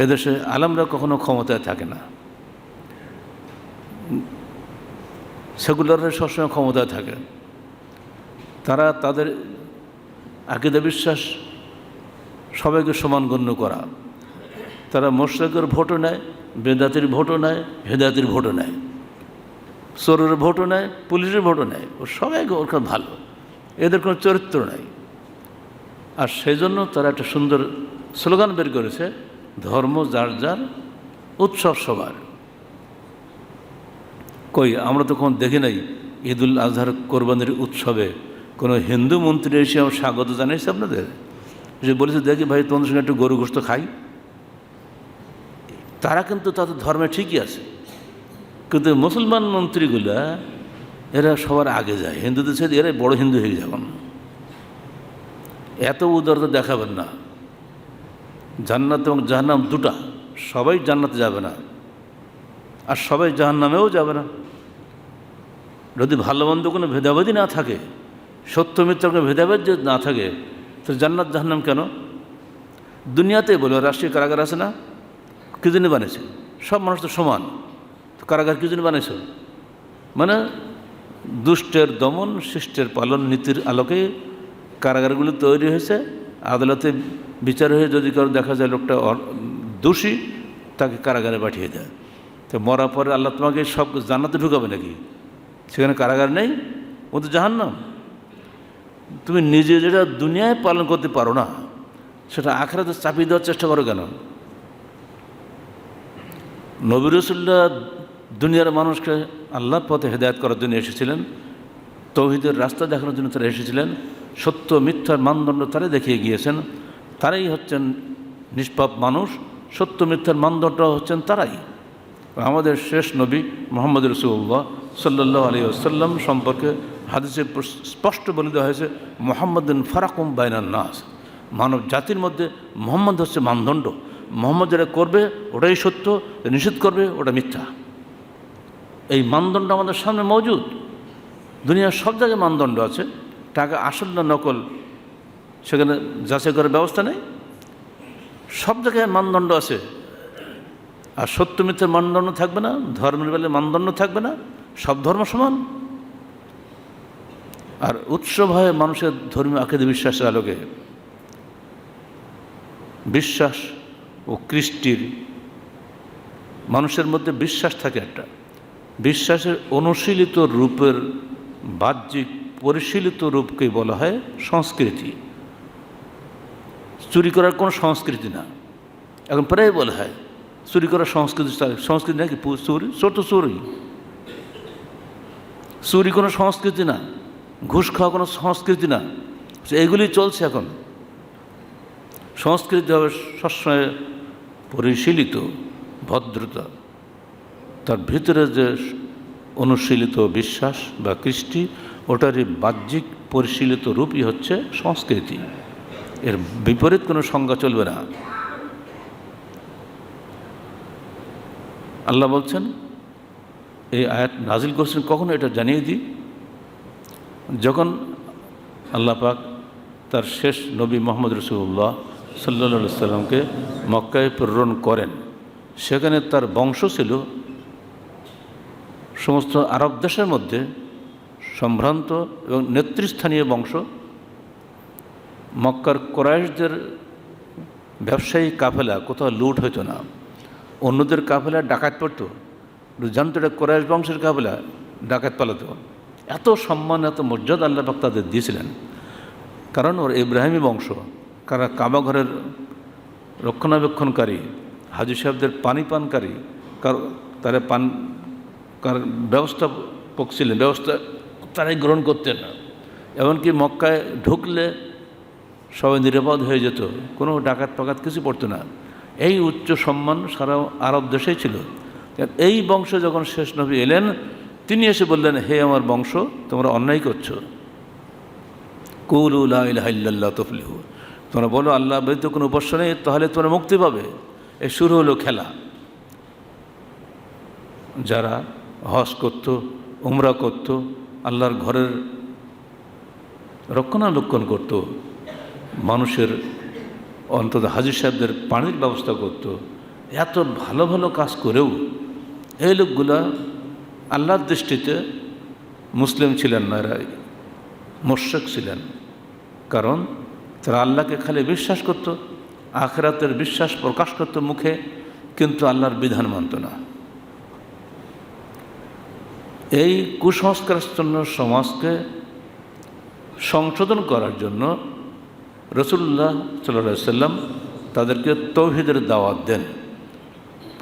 এদেশে আলেমরা কখনো ক্ষমতায় থাকে না, সেকুলাররা সবসময় ক্ষমতায় থাকে। তারা তাদের আকীদা বিশ্বাস সবাইকে সমান গণ্য করা। তারা মোশরিকের ভোটও নেয়, বেদাতির ভোটও নেয়, হেদায়েতের ভোটও নেয়, চোরের ভোটও নেয়, পুলিশের ভোটও নেয়। ও সবাইকে ওর কাছে ভালো, এদের কোনো চরিত্র নাই। আর সেই জন্য তারা একটা সুন্দর স্লোগান বের করেছে, ধর্ম যার যার, উৎসব সবার। কই আমরা তো কোনো দেখি নাই ঈদুল আজহার কোরবানির উৎসবে কোনো হিন্দু মন্ত্রী এসে আমার স্বাগত জানিয়েছে আপনাদের, যে বলেছে দেখি ভাই তোমাদের সঙ্গে একটু গরু গোশত খাই। তারা কিন্তু তাদের ধর্মে ঠিকই আছে, কিন্তু মুসলমান মন্ত্রীগুলা এরা সবার আগে যায়, হিন্দুদের সাথে এরাই বড় হিন্দু হয়ে যাবেন। এত উদারতা দেখাবেন না। জান্নাত এবং জাহান্নাম দুটা, সবাই জান্নাতে যাবে না আর সবাই জাহান্নামেও যাবে না। যদি ভালো মন্দ কোনো ভেদাভেদই না থাকে, সত্য মিথ্যার কোনো ভেদাভেদ যদি না থাকে, তো জান্নাত জাহান্নাম কেন? দুনিয়াতে বলে রাষ্ট্রীয় কারাগার আছে না, কি জন্য বানিয়েছে? সব মানুষ তো সমান, তো কারাগার কি জন্য বানিয়েছে? মানে দুষ্টের দমন, শিষ্টের পালন নীতির আলোকে কারাগারগুলো তৈরি হয়েছে। আদালতে বিচার হয়ে যদি কারো দেখা যায় লোকটা দোষী, তাকে কারাগারে পাঠিয়ে দেয়। তো মরার পরে আল্লাহ তোমাকে সব জান্নাতে ঢুকাবে নাকি? সেখানে কারাগার নেই, ও তো জাহান্নাম। তুমি নিজে যেটা দুনিয়ায় পালন করতে পারো না, সেটা আখিরাতে চাপিয়ে দেওয়ার চেষ্টা করো কেন? নবী রাসূলুল্লাহ দুনিয়ার মানুষকে আল্লাহর পথে হেদায়েত করার জন্য এসেছিলেন, তৌহিদের রাস্তা দেখানোর জন্য তারা এসেছিলেন। সত্য মিথ্যার মানদণ্ড তারা দেখিয়ে গিয়েছেন। তারাই হচ্ছেন নিষ্পাপ মানুষ, সত্য মিথ্যার মানদণ্ড হচ্ছেন তারাই। আমাদের শেষ নবী মুহাম্মদ রাসূলুল্লাহ সাল্লাল্লাহু আলাইহি ওয়াসাল্লাম সম্পর্কে হাদিসে স্পষ্ট বলে দেওয়া হয়েছে, মুহাম্মাদুন ফারাকুম বাইনান নাস। মানব জাতির মধ্যে মুহাম্মদ হচ্ছে মানদণ্ড। মুহাম্মদ যেটা করবে ওটাই সত্য, নিষেধ করবে ওটা মিথ্যা। এই মানদণ্ড আমাদের সামনে মজুদ। দুনিয়ার সব জায়গায় মানদণ্ড আছে, টাকা আসল না নকল সেখানে যাচাই করার ব্যবস্থা নেই। সব জায়গায় মানদণ্ড আছে। আর সত্য মিথ্যার মানদণ্ড থাকবে না, ধর্মের বেলায় মানদণ্ড থাকবে না, সব ধর্ম সমান। আর উৎসব হয় মানুষের ধর্মীয় আকীদা বিশ্বাসের আলোকে। বিশ্বাস ও কৃষ্টির মানুষের মধ্যে বিশ্বাস থাকে একটা, বিশ্বাসের অনুশীলিত রূপের বাহ্যিক পরিশীলিত রূপকেই বলা হয় সংস্কৃতি। চুরি করার কোনো সংস্কৃতি না। এখন প্রায় বলা হয় চুরি করার সংস্কৃতি, সংস্কৃতি নাকি? চুরি, চোর তো চুরি। চুরি কোনো সংস্কৃতি না, ঘুষ খাওয়া কোনো সংস্কৃতি না। এইগুলি চলছে এখন। সংস্কৃতি হবে সবসময় পরিশীলিত ভদ্রতা, তার ভিতরে যে অনুশীলিত বিশ্বাস বা কৃষ্টি, ওটারই বাহ্যিক পরিশীলিত রূপই হচ্ছে সংস্কৃতি। এর বিপরীত কোনো সংজ্ঞা চলবে না। আল্লাহ বলছেন, এই আয়াত নাজিল করছেন কখনো, এটা জানিয়ে দিই, যখন আল্লাহ পাক তার শেষ নবী মুহাম্মদ রাসূলুল্লাহ সাল্লাল্লাহু আলাইহি সাল্লামকে মক্কায় প্রেরণ করেন, সেখানে তার বংশ ছিল সমস্ত আরব দেশের মধ্যে সম্ভ্রান্ত এবং নেতৃস্থানীয় বংশ। মক্কার কুরাইশদের ব্যবসায়ী কাফেলা কোথাও লুট হইতো না, অন্যদের কাফেলা ডাকাত পড়তো, জানতো এটা কুরাইশ বংশের কাফেলা, ডাকাত পালাতো। এত সম্মান, এত মর্যাদা আল্লাহ পাক তাদের দিয়েছিলেন, কারণ ওর ইব্রাহিমী বংশ। কারা কাবা ঘরের রক্ষণাবেক্ষণকারী, হাজী সাহেবদের পানি পানকারী, তারা পান ব্যবস্থাপক ছিলেন, ব্যবস্থা তারাই গ্রহণ করতেন না। এমনকি মক্কায় ঢুকলে সবাই নিরাপদ হয়ে যেত, কোনো ডাকাত পাকাত কিছু পড়তো না। এই উচ্চ সম্মান সারা আরব দেশেই ছিল। এই বংশে যখন শেষ নবী এলেন, তিনি এসে বললেন, হে আমার বংশ, তোমরা অন্যায় করছো। কুলু লা ইলাহা ইল্লাল্লাহ তুফলিহু, তোমরা বলো আল্লাহ ব্যতীত কোনো উপাস্য নেই, তাহলে তোমরা মুক্তি পাবে। এই শুরু হলো খেলা। যারা হজ করত, উমরা করত, আল্লাহর ঘরের রক্ষণাবেক্ষণ করত, মানুষের অন্তত হাজী সাহেবদের পানির ব্যবস্থা করত, এত ভালো ভালো কাজ করেও এই লোকগুলা আল্লাহর দৃষ্টিতে মুসলিম ছিলেন না, এরা মুশরিক ছিলেন। কারণ তারা আল্লাহকে খালি বিশ্বাস করত, আখিরাতের বিশ্বাস প্রকাশ করত মুখে, কিন্তু আল্লাহর বিধান মানত না। এই কুসংস্কারাচ্ছন্ন সমাজকে সংশোধন করার জন্য রাসূলুল্লাহ সাল্লাল্লাহু আলাইহি ওয়াসাল্লাম তাদেরকে তাওহীদের দাওয়াত দেন।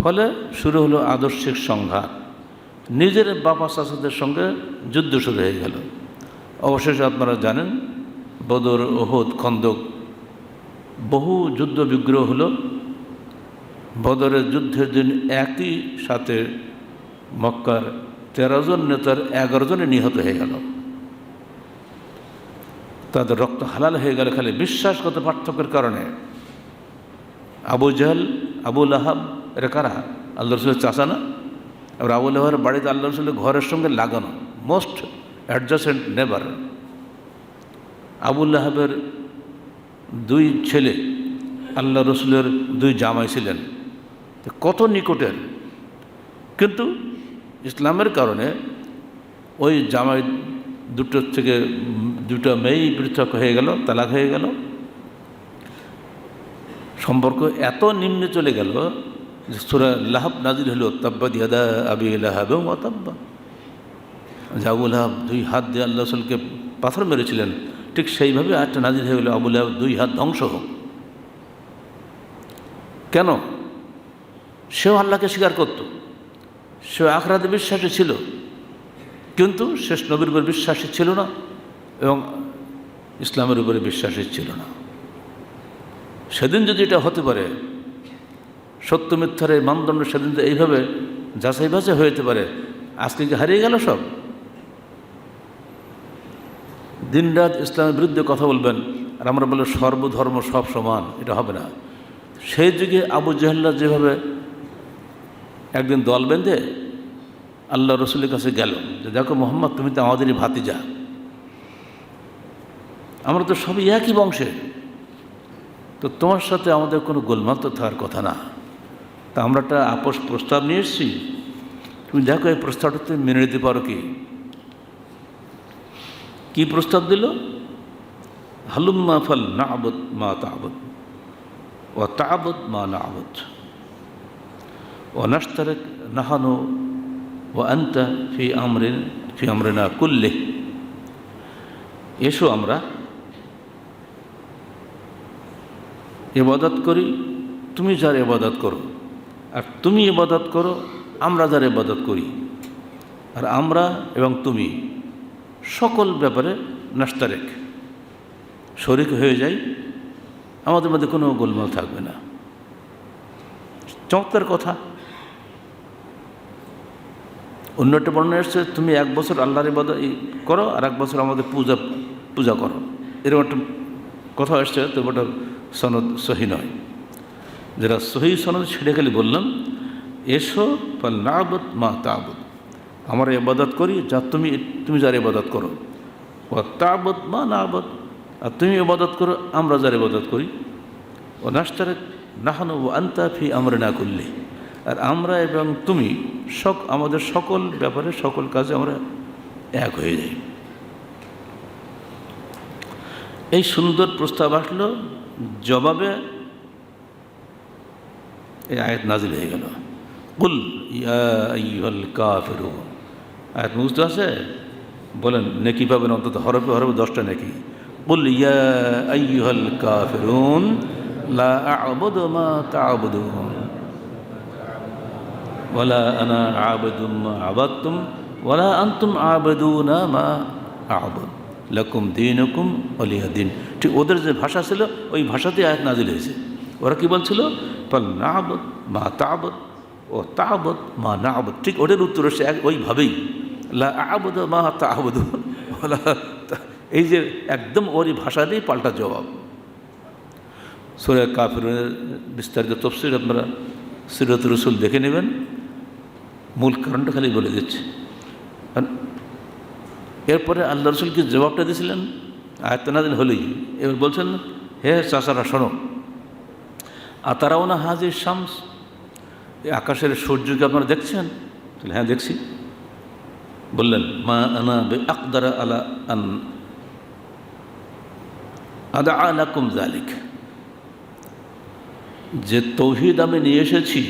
ফলে শুরু হলো আদর্শিক সংঘাত, নিজের বাবা চাচাদের সঙ্গে যুদ্ধ শুরু হয়ে গেল। অবশেষে আপনারা জানেন বদর, উহুদ, খন্দক বহু যুদ্ধ বিগ্রহ হলো। বদরের যুদ্ধের দিন একই সাথে মক্কার 13 জন নেতার 11 জনে নিহত হয়ে গেল। তাদের রক্ত হালাল হয়ে গেল খালি বিশ্বাসগত পার্থক্যের কারণে। আবু জাহল, আবু লাহাব এরা কারা? আল্লাহ রসুলের চাচা না? আর আবু লাহাবের বাড়িতে আল্লাহ রসুলের ঘরের সঙ্গে লাগানো, মোস্ট অ্যাডজাসেন্ট নেবার। আবু লাহাবের 2 ছেলে আল্লাহ রসুলের 2 জামাই ছিলেন, কত নিকটের। কিন্তু ইসলামের কারণে ওই জামাই দুটোর থেকে 2টা মেয়েই পৃথক হয়ে গেল, তালাক হয়ে গেল। সম্পর্ক এত নিম্নে চলে গেল যে সূরা লাহাব নাজিল হলো, তাব্বাত ইয়াদা আবি লাহাব ওয়া তাব্বা। আবু লাহাব 2 হাত দিয়ে আল্লাহ রসুলকে পাথর মেরেছিলেন, ঠিক সেইভাবে আরেকটা নাজিল হয়ে গেল, আবু লাহাব 2 হাত ধ্বংস হোক। কেন? সেও আল্লাহকে স্বীকার করত, সেও আখিরাতে বিশ্বাসী ছিল, কিন্তু শেষ নবীর উপর বিশ্বাসী ছিল না এবং ইসলামের উপরে বিশ্বাসী ছিল না। সেদিন যদি এটা হতে পারে, সত্য মিথ্যার এই মানদণ্ড সেদিন তো এইভাবে যাচাই বাছাই হয়ে যেতে পারে, আজকে কি হারিয়ে গেল সব? দিনরাত ইসলামের বিরুদ্ধে কথা বলবেন আর আমরা বলে সর্বধর্ম সব সমান, এটা হবে না। সেই যুগে আবু জাহল্লা যেভাবে একদিন দল বেঁধে আল্লাহ রসুলের কাছে গেল যে দেখো মোহাম্মদ, তুমি তো আমাদেরই ভাতিজা, আমরা তো সবই একই বংশে, তো তোমার সাথে আমাদের কোনো গোলমাল তো থাকার কথা না। তা আমরা একটা আপোষ প্রস্তাব নিয়ে এসেছি, তুমি দেখো এই প্রস্তাবটা তুমি মেনে নিতে পারো কি? কি প্রস্তাব দিল? হালুম্মা ফাল না'বুদ মা তা'বুদ ওয়া তা'বুদ মা না'বুদ ওয়া নাশতারিক নাহনু ওয়া আনতা ফি আমরিনা কুল্লিহি। এসো আমরা ইবাদত করি, তুমি যার ইবাদত করো, আর তুমি ইবাদত করো, আমরা যার ইবাদত করি, আর আমরা এবং তুমি সকল ব্যাপারে নাশতারেক শরীক হয়ে যাই, আমাদের মধ্যে কোনো গোলমাল থাকবে না। চমৎকার কথা। অন্য একটা বর্ণনা এসছে, তুমি 1 বছর আল্লাহর ইবাদত করো আর 1 বছর আমাদের পূজা করো, এরকম একটা কথা এসছে। তো ওটা সনদ সহি নয়। যারা সহি সনদ ছেড়ে খালি বললাম এসো ফাল না'বুদ মা তা'বুদ, আমরা ইবাদত করি যা তুমি যার ইবাদত করো, ওয়া তা'বুদ মা না'বুদ, আর তুমি ইবাদত করো, আমরা যার ইবাদত করি, ও নাশতারিক নাহনু ওয়া আনতা ফি আমরিনা কুল্লিহি, আর আমরা এবং তুমি আমাদের সকল ব্যাপারে সকল কাজে আমরা এক হয়ে যাই। এই সুন্দর প্রস্তাব আসলো, জবাবে এই আয়াত নাজিল হয়ে গেল, কুল ইয়া আইয়ুহাল কাফিরুন। আয়াত বুঝতে আছে? বলেন নেকি পাবেন অন্তত হরফে হরফে 10টা নেকি। কুল ইয়া আইয়ুহাল কাফিরুন লা আ'বুদু মা তা'বুদুন ওয়ালা আনা আ'বুদু মা আ'বাদতুম ওয়ালা আনতুম আ'বুদুনা মা আ'বুদ লাকুম দীনুকুম ওয়ালিয়া দীন। ঠিক ওদের যে ভাষা ছিল ওই ভাষাতেই আয়াত নাজিল হয়েছে। ওরা কি বলছিল? ফাল না'বুদ মা তা'বুদ ও তা'বুদ মা না'বুদ। ঠিক ওদের উত্তর হচ্ছে ওইভাবেই, লা আ'বুদু মা তা'বুদুন, এই যে একদম ওরই ভাষাতেই পাল্টা জবাব। সূরা কাফিরুনের বিস্তারিত তাফসীর আপনারা সিরাতুর রাসূল দেখে নেবেন, মূল কারণটা খালি বলে দিচ্ছে। এরপরে আল্লাহ রসুল কি জবাবটা দিয়েছিলেন? আয়াত নাজিল হলেই এবার বলছেন, হে চাচারা শোনো, আতারাউনা হাযিহিশ শামস, এই আকাশের সূর্যকে আপনারা দেখছেন? হ্যাঁ দেখছি। বললেন মা আনা বে আকদারা আলা আন আদা আলাকুম যালিক, যে তৌহিদ আমি নিয়ে এসেছি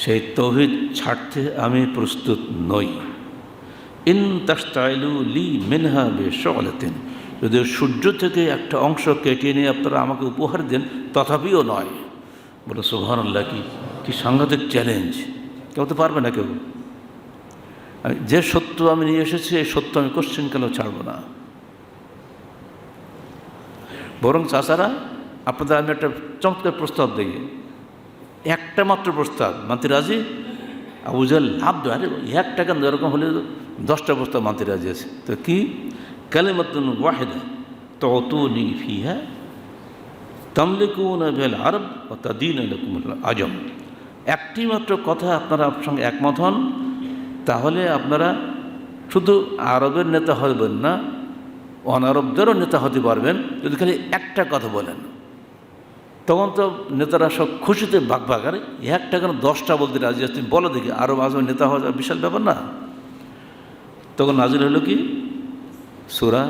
সেই তৌহিদ ছাড়তে আমি প্রস্তুত নই। ইন তাস্তাইলু লি মিনহা বিশআলাতিন, যদি সূর্য থেকে একটা অংশ কেটে নিয়ে আপনারা আমাকে উপহার দেন তথাপিও নয়। বলে সুবহানাল্লাহ, কি সাংঘাতিক চ্যালেঞ্জ! কেউ তো পারবে না কেউ। যে সত্য আমি নিয়ে এসেছি এই সত্য আমি কোশ্চেনকালেও ছাড়ব না। বরং চাচারা, আপনাদের আমি একটা চমৎকার প্রস্তাব দিই, একটা মাত্র প্রস্তাব মানতে রাজি? আবু জাহেল লাভ দেয়, আরে একটা কেন, এরকম হলে 10টা প্রস্তাব মানতে রাজি আছে। তো কি? কালিমাতুন ওয়াহিদা তুতুনি ফিহা তামলিকুনা বিল আরব ওয়া তাদিনা লাকুমুল আজম। একটি মাত্র কথা আপনারা আপনার সঙ্গে একমত হন, তাহলে আপনারা শুধু আরবের নেতা হবেন না, অনারবদেরও নেতা হতে পারবেন যদি খালি একটা কথা বলেন। তখন তো নেতারা সব খুশিতে ভাগ আরে একটা কেন 10টা বলতে রাজি আছে, তুমি বলো দেখি, আরব আজম নেতা হওয়া বিশাল ব্যাপার না? তখন নাজিল হলো কি? সূরা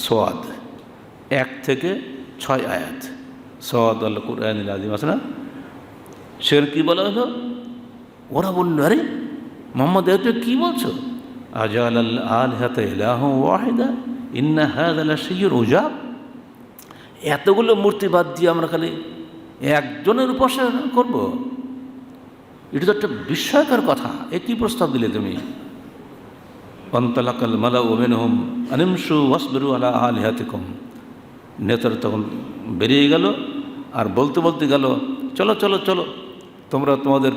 সাদ 1 থেকে 6 আয়াত। সাদ আল কুরআনিল আযীম আছে না? সেখানে কী বলা হলো? ওরা বলল, আরে মোহাম্মদ এত কী বলছো? আজাল আল আলিহাতা ইলাহা ওয়াহিদা ইন্না হাযা লাশাইউন উজাব। এতগুলো মূর্তি বাদ দিয়ে আমরা খালি একজনের উপাসনা করব? এটা তো একটা বিস্ময়কর কথা। এ কী প্রস্তাব দিলে তুমি? ওয়ান্তালাকাল মালাউ মিনহুম আনিমশু ওয়াসবিরু আলা আলিহাতিকুম। নেতারা তখন বেরিয়ে গেল আর বলতে বলতে গেল, চলো চলো চলো, তোমরা তোমাদের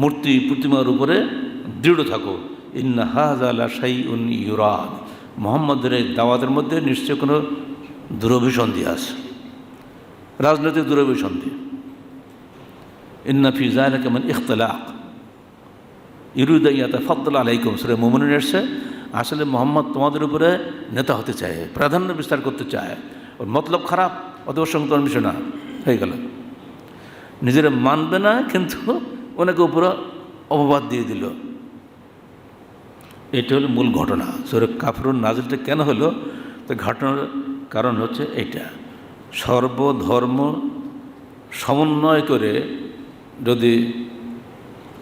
মূর্তি প্রতিমার উপরে দৃঢ় থাকো। ইন্না হাযা লাশাইউন ইউরাদ। মুহাম্মদের এই দাওয়াতের মধ্যে নিশ্চয় কোনো দুরভিসন্ধি আছে, রাজনৈতিক দুরভিসন্ধি। ইন্না ফি যালিকা মিন ইখতিলাক ইউরিদু আন ইয়াতাফাদ্দালা আলাইকুম। সূরা মুমিনুন এসেছে, আসলে মোহাম্মদ তোমাদের উপরে নেতা হতে চায়, প্রাধান্য বিস্তার করতে চায়। ওর মতলব খারাপ, অত ওর সঙ্গে তোমার মিশে না। হয়ে গেল, নিজেরা মানবে না কিন্তু অনেকে উপরে অপবাদ দিয়ে দিল। এটা হলো মূল ঘটনা। সূরা কাফরুন নাজিলটা কেন হলো? তো ঘটনার কারণ হচ্ছে এইটা, সর্বধর্ম সমন্বয় করে যদি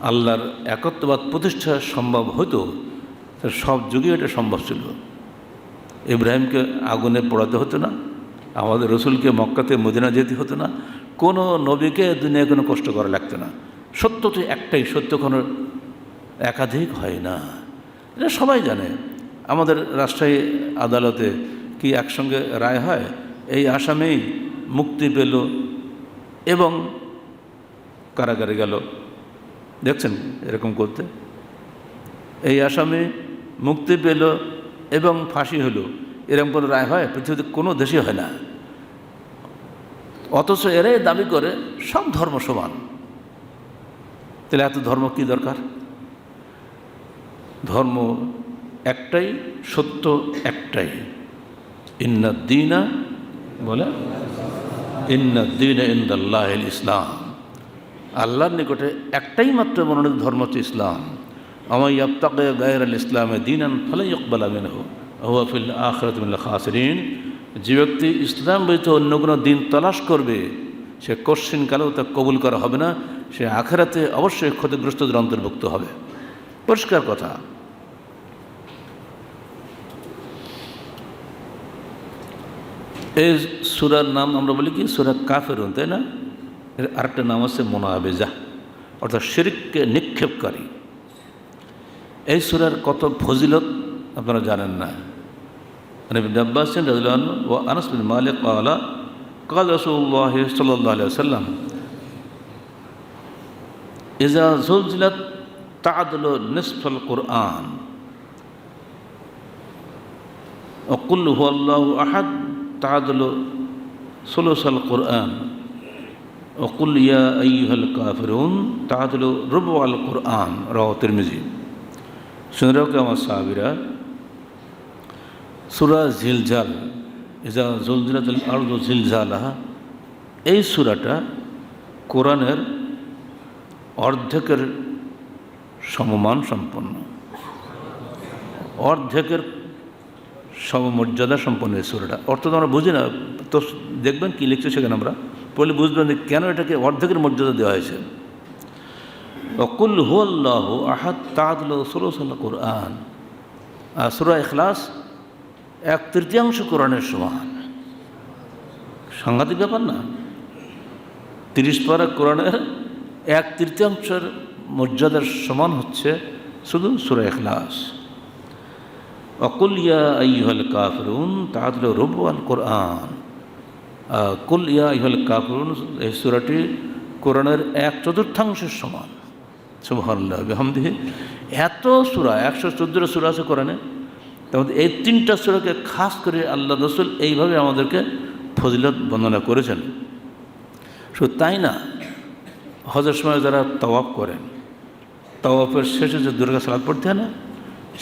আল্লাহর একত্ববাদ প্রতিষ্ঠা সম্ভব হতো, সব যুগে এটা সম্ভব ছিল। ইব্রাহিমকে আগুনে পোড়াতে হতো না, আমাদের রসুলকে মক্কাতে মদিনা যেতে হতো না, কোনো নবীকে দুনিয়ায় কোনো কষ্ট করা লাগতো না। সত্য তো একটাই, সত্য কোনো একাধিক হয় না, এটা সবাই জানে। আমাদের রাজশাহী আদালতে কি একসঙ্গে রায় হয়? এই আসামি মুক্তি পেল এবং কারাগারে গেল, দেখছেন এরকম করতে। এই আসামি মুক্তি পেল এবং ফাঁসি হলো, এরকম কোনো রায় হয়? পৃথিবীতে কোনো দেশে হয় না। অথচ এরাই দাবি করে সব ধর্ম সমান। তাহলে এত ধর্ম কি দরকার? ধর্ম একটাই, সত্য একটাই। ইন্নাদ্দীনা বলে ইন্নাদ্দীনা ইনদাল্লাহিল ইসলাম। আল্লাহর নিকটে একটাই মাত্র মনোনীত ধর্ম হচ্ছে ইসলাম। ওয়া মান ইয়াবতাগি গায়রাল ইসলামি দীনান ফালান ইউকবালা মিনহু ওয়া হুয়া ফিল আখিরাতি মিনাল খাসিরিন। যে ব্যক্তি ইসলাম ব্যতীত অন্য কোনো দিন তালাশ করবে, সে কোশ্চিনকালেও তা কবুল করা হবে না, সে আখিরাতে অবশ্যই ক্ষতিগ্রস্তদের অন্তর্ভুক্ত হবে। পরিষ্কার কথা। এই সূরার নাম আমরা বলি কি? সূরা কাফিরুন, তাই না? এর আরেকটা নাম আছে মুনাবিজা, অর্থাৎ শিরককে নিক্ষেপকারী। এই সূরার কত ফজিলত আপনারা জানেন না। ইবনে আব্বাস রাদিয়াল্লাহু আনহু ওয়া আনাস বিন মালিক ক্বালা ক্বালা রাসূলুল্লাহ সাল্লাল্লাহু আলাইহি ওয়াসাল্লাম ইযা যুলজিলাত তা'দিলু নিসফাল কুরআন ওয়া কুল হুয়াল্লাহু আহাদ তা'দিলু সুলুসাল কুরআন ওয়া কুল ইয়া আইয়ুহাল কাফিরুন তা'দিলু রুবুআল কুরআন। রাওয়াহু তিরমিজি। শুনে রাখো আমার সাহাবীরা, সূরা জিলজাল, ইযা যুলজিলাতিল আরদু জিলজালাহা, এই সূরাটা কোরআনের অর্ধেকের সমমান সম্পন্ন, অর্ধেকের সমমর্যাদা সম্পন্ন এই সূরাটা। অর্থ তো আমরা বুঝি না, তো দেখবেন কী লিখছে সেখানে আমরা পড়লে বুঝবেন যে কেন এটাকে অর্ধেকের মর্যাদা দেওয়া হয়েছে। অকুল হুয়াল্লাহ আহাদ তাআদুল সুলুসুল কুরআন। আর সূরা ইখলাস 1/3 কোরআনের সমান। সাংঘাতিক ব্যাপার না? 30 পারা কোরআনের 1/3 মর্যাদার সমান হচ্ছে শুধু সূরা ইখলাস। অকুল ইয়া আইয়ুহাল কাফিরুন তাআদুল রুবুল কোরআন। কুল ইয়া আইয়ুহাল কাফিরুন এই সূরাটি কোরআনের 1/4 সমান। সুবহানাল্লাহ বিহামদিহি। এত সূরা, 114 সূরা আছে কোরআনে, তার মধ্যে এই 3টা সূরাকে খাস করে আল্লাহ রাসূল এইভাবে আমাদেরকে ফজিলত বর্ণনা করেছেন। শুধু তাই না, হজের সময় যারা তাওয়াফ করেন, তাওয়াফের শেষে যে দুর্গা সালাত পড়তে হয় না,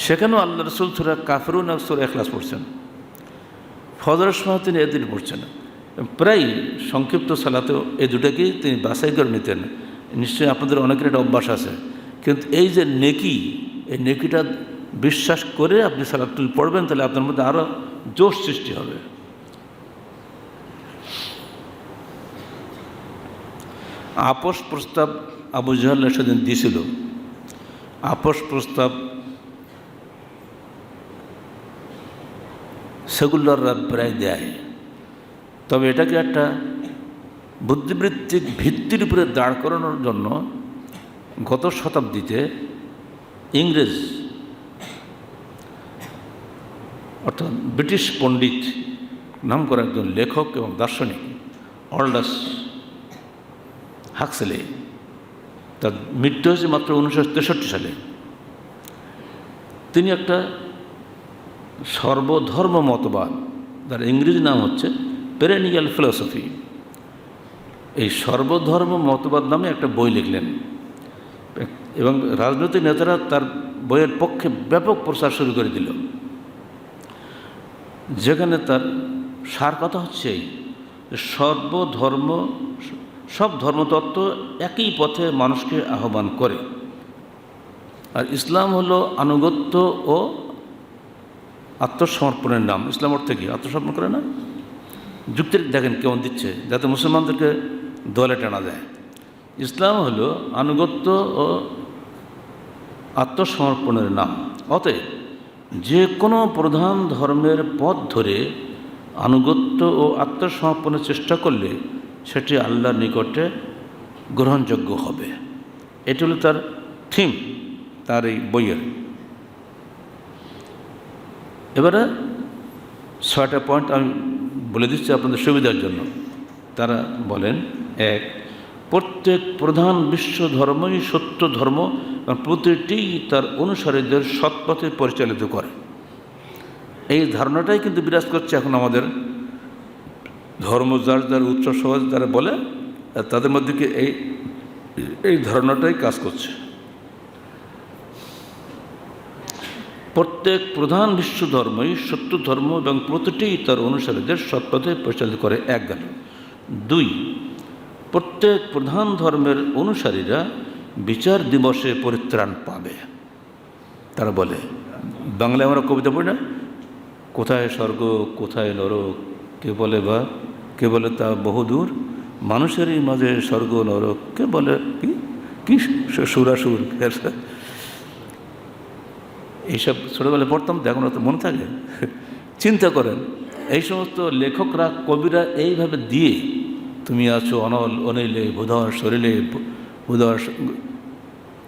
সেখানেও আল্লাহ রাসূল সূরা কাফিরুন আর সূরা ইখলাস পড়ছেন। ফজরের সময় তিনি এদিন পড়ছেন। প্রায় সংক্ষিপ্ত সালাতেও এই দুটাকেই তিনি বাছাই করে নিতেন। নিশ্চয়ই আপনাদের অনেকের একটা অভ্যাস আছে, কিন্তু এই যে নেকি, এই নেকিটা বিশ্বাস করে আপনি সালাতুল পড়বেন, তাহলে আপনার মধ্যে আরও জোশ সৃষ্টি হবে। আপোষ প্রস্তাব আবু জাহল সেদিন দিয়েছিল। আপোষ প্রস্তাব সেগুলাররা প্রায় দেয়, তবে এটাকে একটা বুদ্ধিবৃত্তিক ভিত্তির উপরে দাঁড় করানোর জন্য গত শতাব্দীতে ইংরেজ অর্থাৎ ব্রিটিশ পণ্ডিত নাম করা একজন লেখক এবং দার্শনিক অল্ডাস হাক্সলে, তার মৃত্যু হয়েছে মাত্র 1963 সালে। তিনি একটা সর্বধর্ম মতবাদ, যার ইংরেজি নাম হচ্ছে পেরেনিয়াল ফিলসফি, এই সর্বধর্ম মতবাদ নামে একটা বই লিখলেন এবং রাজনৈতিক নেতারা তার বইয়ের পক্ষে ব্যাপক প্রচার শুরু করে দিল, যেখানে তার সার কথা হচ্ছে এই সর্বধর্ম, সব ধর্মতত্ত্ব একই পথে মানুষকে আহ্বান করে, আর ইসলাম হলো আনুগত্য ও আত্মসমর্পণের নাম। ইসলাম অর্থে কি? আত্মসমর্পণ করে না? যুক্তি দেখেন কেমন দিচ্ছে, যাতে মুসলমানদেরকে দলে টানা যায়। ইসলাম হলো আনুগত্য ও আত্মসমর্পণের নাম। অতএব যে কোনো প্রধান ধর্মের পথ ধরে আনুগত্য ও আত্মসমর্পণের চেষ্টা করলে সেটি আল্লাহর নিকটে গ্রহণযোগ্য হবে। এটি হলো তার থিম, তার এই বইয়ের। এবারে 6টা পয়েন্ট আমি বলে দিচ্ছি আপনাদের সুবিধার জন্য। তারা বলেন, 1, প্রত্যেক প্রধান বিশ্ব ধর্মই সত্য ধর্ম এবং প্রতিটি তার অনুসারীদের সৎপথে পরিচালিত করে। এই ধারণাটাই কিন্তু বিরাজ করছে এখন আমাদের ধর্ম যার যার উচ্চ সমাজ যারা বলে, তাদের মধ্যে কি এই ধারণাটাই কাজ করছে। প্রত্যেক প্রধান বিশ্ব ধর্মই সত্য ধর্ম এবং প্রতিটি তার অনুসারীদের সৎপথে পরিচালিত করে, 1 গেল। 2, প্রত্যেক প্রধান ধর্মের অনুসারীরা বিচার দিবসে পরিত্রাণ পাবে। তারা বলে, বাংলায় আমরা কবিতা পড়ি না, কোথায় স্বর্গ কোথায় নরক, কে বলে বা কে বলে তা বহুদূর, মানুষেরই মাঝে স্বর্গ নরক, কে বলে কি সুরাসুর। এইসব ছোটোবেলায় পড়তাম, এখন তো মনে থাকে। চিন্তা করেন, এই সমস্ত লেখকরা, কবিরা এইভাবে দিয়ে, তুমি আছো অনল অনিলে ভূধর শরীরে ভূধর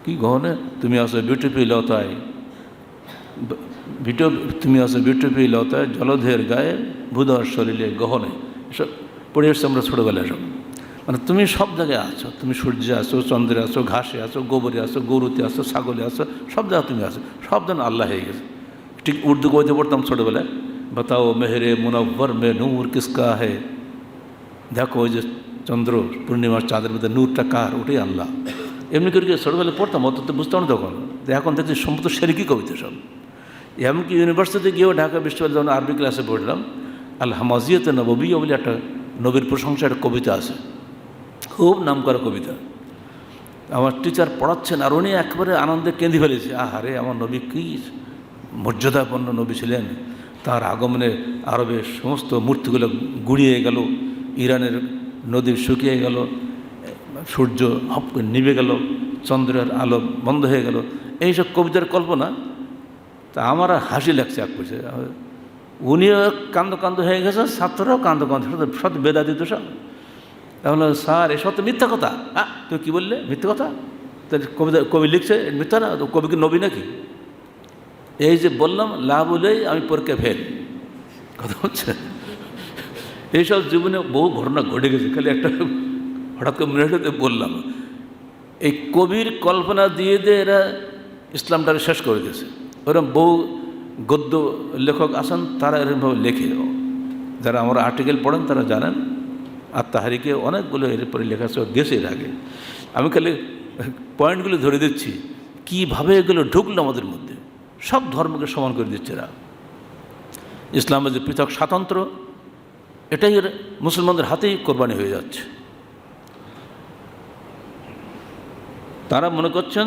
কি গহনে, তুমি আছো বিউটিফুল লতায়, তুমি আছো বিউটিফুল লতায়, জলধের গায়ে ভূধর শরীরে গহনে। এসব পড়ে এসছে আমরা ছোটোবেলায়। সব মানে তুমি সব জায়গায় আছো, তুমি সূর্যে আছো, চন্দ্রে আছো, ঘাসে আছো, গোবরে আছো, গরুতে আছো, ছাগলে আছো, সব জায়গায় তুমি আছো, সব যেন আল্লাহ হয়ে গেছে। ঠিক উর্দু কবিতা পড়তাম ছোটোবেলায়, বাতাও মেহরে মুনব্বর মে নূর কিসকা হে, দেখো ওই যে চন্দ্র পূর্ণিমার চাঁদের মধ্যে নূরটা কার, ওটাই আল্লাহ। এমনি করে ছোটোবেলায় পড়তাম, অত তো বুঝতাম না তখন। এখন দেখছি সমস্ত সেরিকি কবিতা সব। এমনকি ইউনিভার্সিটিতে গিয়েও ঢাকা বিশ্ববিদ্যালয়ে যখন আরবি ক্লাসে পড়লাম, আল হামাজিয়াতে নববিয়া বলে একটা নবীর প্রশংসা একটা কবিতা আছে, খুব নাম করা কবিতা। আমার টিচার পড়াচ্ছেন আর উনি একেবারে আনন্দে কেঁদে ফেলেছে, আহারে আমার নবী কী মর্যাদাপন্ন নবী ছিলেন, তার আগমনে আরবের সমস্ত মূর্তিগুলো গুড়িয়ে গেল, ইরানের নদী শুকিয়ে গেল, সূর্য হপ করে নিভে গেল, চন্দ্রের আলো বন্ধ হয়ে গেল, এইসব কবিতার কল্পনা। তা আমার আর হাসি লাগছে এক পয়সা। উনিও কান্দ হয়ে গেছে, ছাত্ররাও কান্দ সব বেদাতি তো সব। তাহলে স্যার এসব তো মিথ্যা কথা। হ্যাঁ, তুমি কী বললে? মিথ্যা কথা? কবিতা কবি লিখছে মিথ্যা না? তো কবি কি নবী নাকি? এই যে বললাম লাভ হলেই আমি পরীক্ষা ফেল, কথা হচ্ছে। এইসব জীবনে বহু ঘটনা ঘটে গেছে, খালি একটা হঠাৎ করে মনে হতে বললাম। এই কবির কল্পনা দিয়ে এরা ইসলামটাকে শেষ করে দিয়েছে। ওরকম বহু গদ্য লেখক আছেন, তারা এরকমভাবে লেখে। যারা আমরা আর্টিকেল পড়েন তারা জানেন। আর তাহারিকে অনেকগুলো এরপরে লেখা গেছে এর আগে। আমি খালি পয়েন্টগুলো ধরে দিচ্ছি, কীভাবে এগুলো ঢুকলো আমাদের মধ্যে। সব ধর্মকে সমান করে দিচ্ছে এরা। ইসলামের যে পৃথক স্বাতন্ত্র্য, এটাই মুসলমানদের হাতেই কোরবানি হয়ে যাচ্ছে। তারা মনে করছেন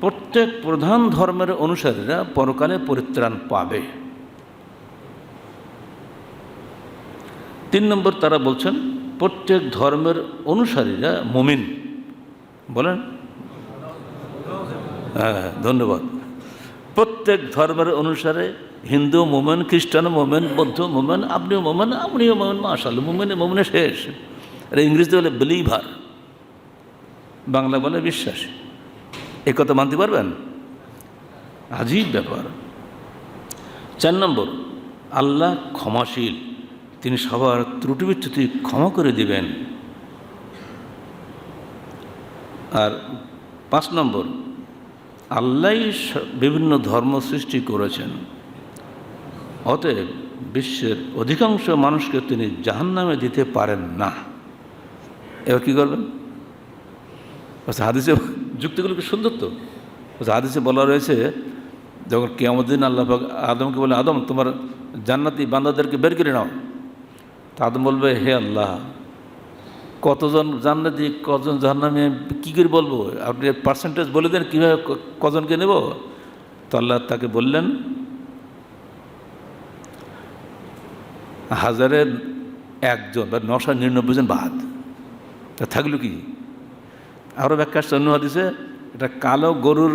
প্রত্যেক প্রধান ধর্মের অনুসারীরা পরকালে পরিত্রাণ পাবে। 3 নম্বর, তারা বলছেন প্রত্যেক ধর্মের অনুসারীরা মুমিন। বলেন হ্যাঁ, ধন্যবাদ। প্রত্যেক ধর্মের অনুসারে হিন্দু মোমেন, খ্রিস্টান মোমেন, বৌদ্ধ মোমেন, আপনিও মোমেন, আপনিও মোমেন, মাশাআল্লাহ, মোমেনে শেষ। এটা ইংরেজিতে বলে বিলিভার, বাংলা বলে বিশ্বাসী। এ কথা মানতে পারবেন? আজীব ব্যাপার। 4 নম্বর, আল্লাহ ক্ষমাশীল, তিনি সবার ত্রুটি বিচ্যুতি ক্ষমা করে দিবেন। আর 5 নম্বর, আল্লাহই বিভিন্ন ধর্ম সৃষ্টি করেছেন, অতএব বিশ্বের অধিকাংশ মানুষকে তিনি জাহান্নামে দিতে পারেন না। এবার কী করবেন? হাদিসে যুক্তিগুলো কি সুন্দর তো। হাদিসে বলা রয়েছে, যখন কিয়ামত দিন আল্লাহ পাক আদমকে বলে, আদম তোমার জান্নাতি বান্দাদেরকে বের করে নাও। তা আদম বলবে, হে আল্লাহ, কতজন জান্নাতি কজন জাহান্নামী কী করে বলবো? আপনি পার্সেন্টেজ বলে দেন, কীভাবে কজনকে নেব? তো আল্লাহ তাকে বললেন, 1001 বা 999 জন বাদ। তা থাকলো কি? আরও ব্যাখ্যা অন্য হাদিসে, এটা কালো গরুর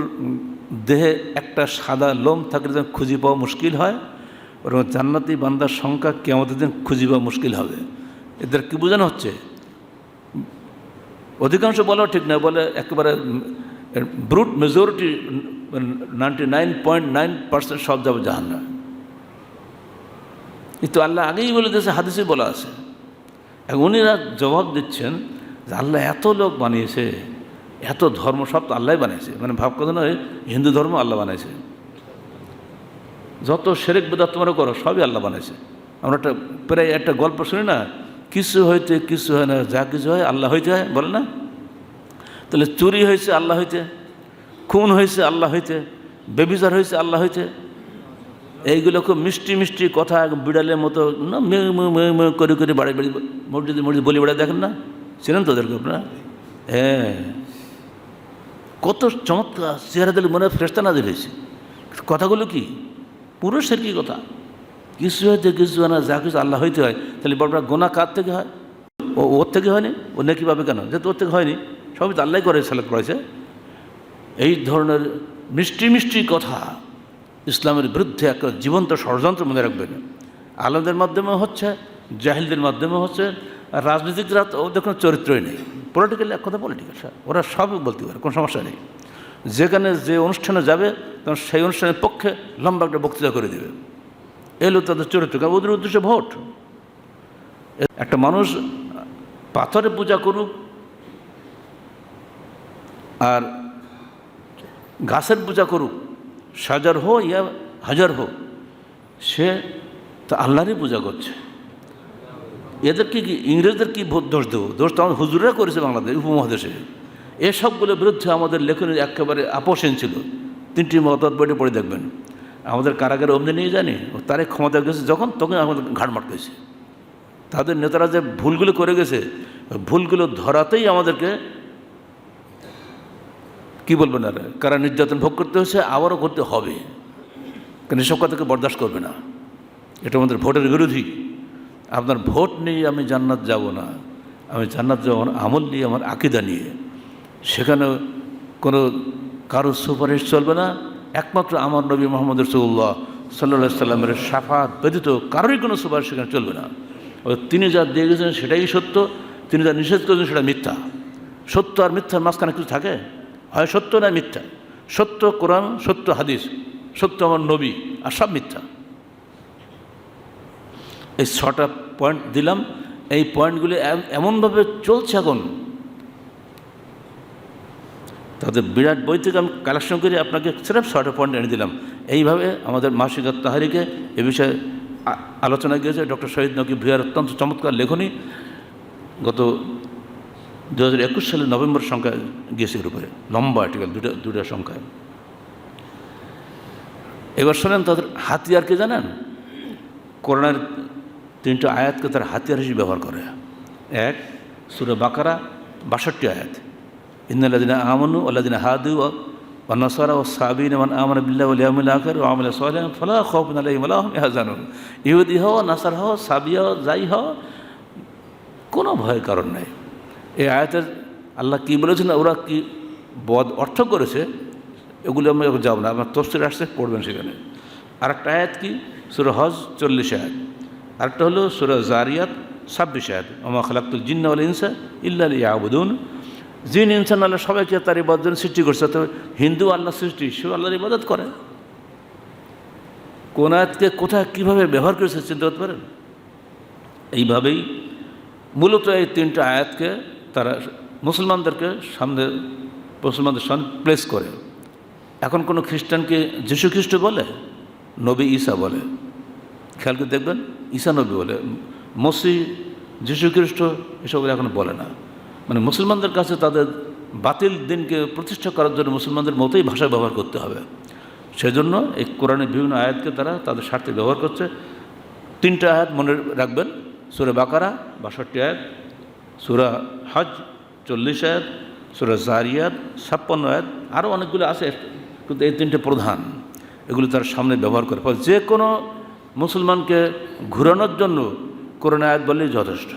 দেহে একটা সাদা লোম থাকলে যেন খুঁজে পাওয়া মুশকিল হয়, ওরকম জান্নাতি বান্দার সংখ্যা কিয়ামতের দিন খুঁজে পাওয়া মুশকিল হবে। এদের কি বোঝানো হচ্ছে? অধিকাংশ বলাও ঠিক না, বলে একেবারে ব্রুট মেজরিটি 99.9% সব যাবে জাহান্নাম। কিন্তু আল্লাহ আগেই বলে দিয়েছে, হাদিসে বলা আছে। উনিরা জবাব দিচ্ছেন যে আল্লাহ এত লোক বানিয়েছে, এত ধর্ম, সব তো আল্লাহ বানিয়েছে। মানে ভাব কথা নয়, হিন্দু ধর্ম আল্লাহ বানিয়েছে, যত শিরক বিদআত তোমরা করো সবই আল্লাহ বানিয়েছে। আমরা প্রায় একটা গল্প শুনি না, কিছু হইতে কিছু হয় না, যা কিছু হয় আল্লাহ হইতে হয়, বলে না? তাহলে চুরি হয়েছে আল্লাহ হইতে, খুন হয়েছে আল্লাহ হইতে, ব্যভিচার হয়েছে আল্লাহ হইতে। এইগুলো খুব মিষ্টি মিষ্টি কথা, বিড়ালের মতো না করে বাড়ি মসজিদে বলি বেড়ায়, দেখেন না? ছিলেন তো ওদেরকে আপনারা? হ্যাঁ, কত চমৎকার চেহারা দিলে মনে হয় ফেরেশতা নাজিল হয়েছে। কথাগুলো কি পুরো সেরকি কথা। কিছু হয়তো কিছু হয় না, যা কিছু আল্লাহ হইতে হয়। তাহলে বড় গোনা কার থেকে হয়? ওর থেকে হয়নি? ও নাকি পাবে কেন? যেহেতু ওর থেকে হয়নি, সবই তো আল্লাহ করে সিলেক্ট করেছে। এই ধরনের মিষ্টি মিষ্টি কথা ইসলামের বিরুদ্ধে একটা জীবন্ত ষড়যন্ত্র মনে রাখবেন। আলেমদের মাধ্যমে হচ্ছে, জাহিলদের মাধ্যমে হচ্ছে, আর রাজনীতিকরা ওদের কোনো চরিত্রই নেই। পলিটিক্যাল এক কথা পলিটিক্যাল, ওরা সবই বলতে পারে, কোনো সমস্যা নেই। যেখানে যে অনুষ্ঠানে যাবে তখন সেই অনুষ্ঠানের পক্ষে লম্বা একটা বক্তৃতা করে দেবে। এলো তাদের চরিত্র, কারণ ওদের উদ্দেশ্যে ভোট। একটা মানুষ পাথরে পূজা করুক আর গাছের পূজা করুক, 1000 হো ইয়া 1000 হো, সে তা আল্লাহরই পূজা করছে। এদেরকে কি ইংরেজদের কি দোষ দেবো? দোষ তো আমাদের হুজুররা করেছে বাংলাদেশ উপমহাদেশে। এসবগুলোর বিরুদ্ধে আমাদের লেখনের একেবারে আপোষহীন ছিল। 3টি মতবাদ বইটা পড়ে দেখবেন। আমাদের কারাগারে অমনি নিয়ে জানি, তারাই ক্ষমতা গেছে যখন, তখন আমাদের ঘাড় মারতেছে। তাদের নেতারা যে ভুলগুলো করে গেছে, ভুলগুলো ধরাতেই আমাদেরকে কী বলবেন আর, কারা নির্যাতন ভোগ করতে হয়েছে, আবারও করতে হবে, কারণ এসব কথাকে বরদাস্ত করবে না। এটা আমাদের ভোটের বিরোধী। আপনার ভোট নিয়ে আমি জান্নাত যাব না, আমি জান্নাত যাব আমার আমল নিয়ে, আমার আকীদা নিয়ে। সেখানে কোনো কারো সুপারিশ চলবে না, একমাত্র আমার নবী মুহাম্মদ রাসূলুল্লাহ সাল্লাল্লাহু আলাইহি সাল্লামের শাফাত ব্যতীত কারোরই কোনো সুপারিশ সেখানে চলবে না। তিনি যা দিয়ে গেছেন সেটাই সত্য, তিনি যা নিষেধ করেছেন সেটা মিথ্যা। সত্য আর মিথ্যার মাঝখানে কিছু থাকে? হয় সত্য না মিথ্যা। সত্য কোরআন, সত্য হাদিস, সত্য আমার নবী, আর সব মিথ্যা। এই 6টা পয়েন্ট দিলাম। এই পয়েন্টগুলি এমনভাবে চলছে এখন, তাদের বিরাট বই থেকে আমি কালেকশন করে আপনাকে সির্ফ 6টা পয়েন্ট এনে দিলাম। এইভাবে আমাদের মাসিক তাহরিকে এ বিষয়ে আলোচনা গিয়েছে। ডক্টর শহীদ নকিব ভূঁইয়ার অত্যন্ত চমৎকার লেখনী, গত 2021 সালের নভেম্বর সংখ্যায় গিয়েছে, এর উপরে লম্বা আর্টিকেল, দুটা সংখ্যায়। এবার শোনেন তাদের হাতিয়ারকে জানেন? কোরআনের 3টা আয়াতকে তারা হাতিয়ার হিসেবে ব্যবহার করে। 1 সূরা বাকারা 62 আয়াত, ইন্নাল্লাযিনা আমানু ওয়াল্লাযিনা হাদু ওয়ান নাসারা ওয়াস-সাবিন মান আমানা বিল্লাহি ওয়াল ইয়াউমিল আখির ওয়া আমিলা সালিহান ফালা খাউফুন আলাইহিম ওয়া লা হুম ইয়াহজানুন। ইহুদি হও, নাসারা হও, সাবি হও, যাই হও, কোনো ভয়ের কারণ নেই। এই আয়াতের আল্লাহ কী বলেছেন, ওরা কি বদ অর্থ করেছে, এগুলো আমি যাব না, আমার তফসির আসছে, পড়বেন সেখানে। আরেকটা আয়াত কি, সূরা হজ 40 আয়াত, আরেকটা হলো সূরা জারিয়াত 26 আয়াত, ওমা খালাকতুল জিন্না ওয়াল ইনসা ইল্লা লিয়াবুদুন। জিন ইনসান আল্লাহ সবাইকে তার ইবাদতের জন্য সৃষ্টি করছে, তবে হিন্দু আল্লাহ সৃষ্টি, সে আল্লাহর ইবাদত করে। কোন আয়াতকে কোথায় কীভাবে ব্যবহার করেছে চিন্তা করতে পারেন? এইভাবেই মূলত এই 3টা আয়াতকে তারা মুসলমানদের সামনে প্লেস করে। এখন কোনো খ্রিস্টানকে যীশু খ্রিস্ট বলে, নবী ঈসা বলে। খেয়াল করে দেখবেন, ঈসা নবী বলে, মসিহ, যীশু খ্রিস্ট এসব এখন বলে না। মানে মুসলমানদের কাছে তাদের বাতিল দিনকে প্রতিষ্ঠা করার জন্য মুসলমানদের মতোই ভাষা ব্যবহার করতে হবে। সেজন্য এই কোরআনের বিভিন্ন আয়াতকে তারা তাদের স্বার্থে ব্যবহার করছে। 3টা আয়াত মনে রাখবেন, সূরা বাকারা 62 আয়াত, সূরা হজ 40 আয়াত, সূরা জারিয়াত 56 আয়াত, আরও অনেকগুলো আছে, কিন্তু এই 3টে প্রধান। এগুলো তার সামনে ব্যবহার করে, ফলে যে কোনো মুসলমানকে ঘুরানোর জন্য কোরআন আয়াত বললেই যথেষ্ট।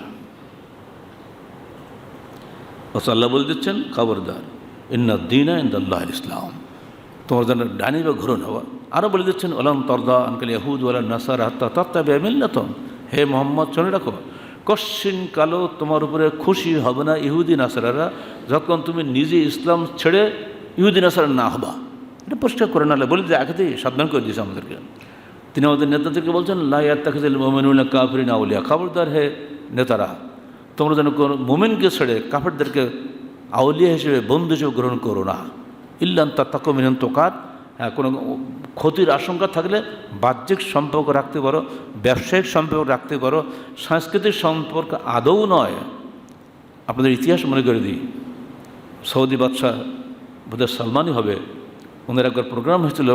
আল্লাহ বলে দিচ্ছেন, খবরদার, ইন্নাদ দীনা ইনদাল্লাহিল ইসলাম, তোমার জন্য ডানি বা ঘুরন হওয়া। আরও বলে দিচ্ছেন, ওয়ালান তারদা আনকাল ইয়াহুদ ওয়ালা নাসারা হাত্তা তাত্তাবিআ মিল্লাতাহুম, হে মোহাম্মদ শুনে রাখো, কশ্চিন কালো তোমার উপরে খুশি হবে না ইহুদি নাসারারা, যতক্ষণ তুমি নিজে ইসলাম ছেড়ে ইহুদি নাসারা না হবা। এটা পরিষ্কার করে নাহলে বলে দিয়ে আগেতেই সাবধান করে দিয়েছে আমাদেরকে। তিনি আমাদের নেতাদেরকে বলছেন, লা ইয়াত্তাখিযুল মুমিনুনা কাফিরিনা আউলিয়া, খবরদার হে নেতারা, তোমরা যেন কোনো মুমিনকে ছেড়ে কাফেরদেরকে আউলিয়া হিসেবে, বন্ধু হিসেবে গ্রহণ করো না। ইল্লা আন তাত্তাকু মিনহুম তুকাত, হ্যাঁ, কোনো ক্ষতির আশঙ্কা থাকলে বাহ্যিক সম্পর্ক রাখতে পারো, ব্যবসায়িক সম্পর্ক রাখতে পারো, সাংস্কৃতিক সম্পর্ক আদৌ নয়। আপনাদের ইতিহাস মনে করে দিই, সৌদি বাদশাহ বোধহয় সালমানই হবে, ওনার একবার প্রোগ্রাম হয়েছিল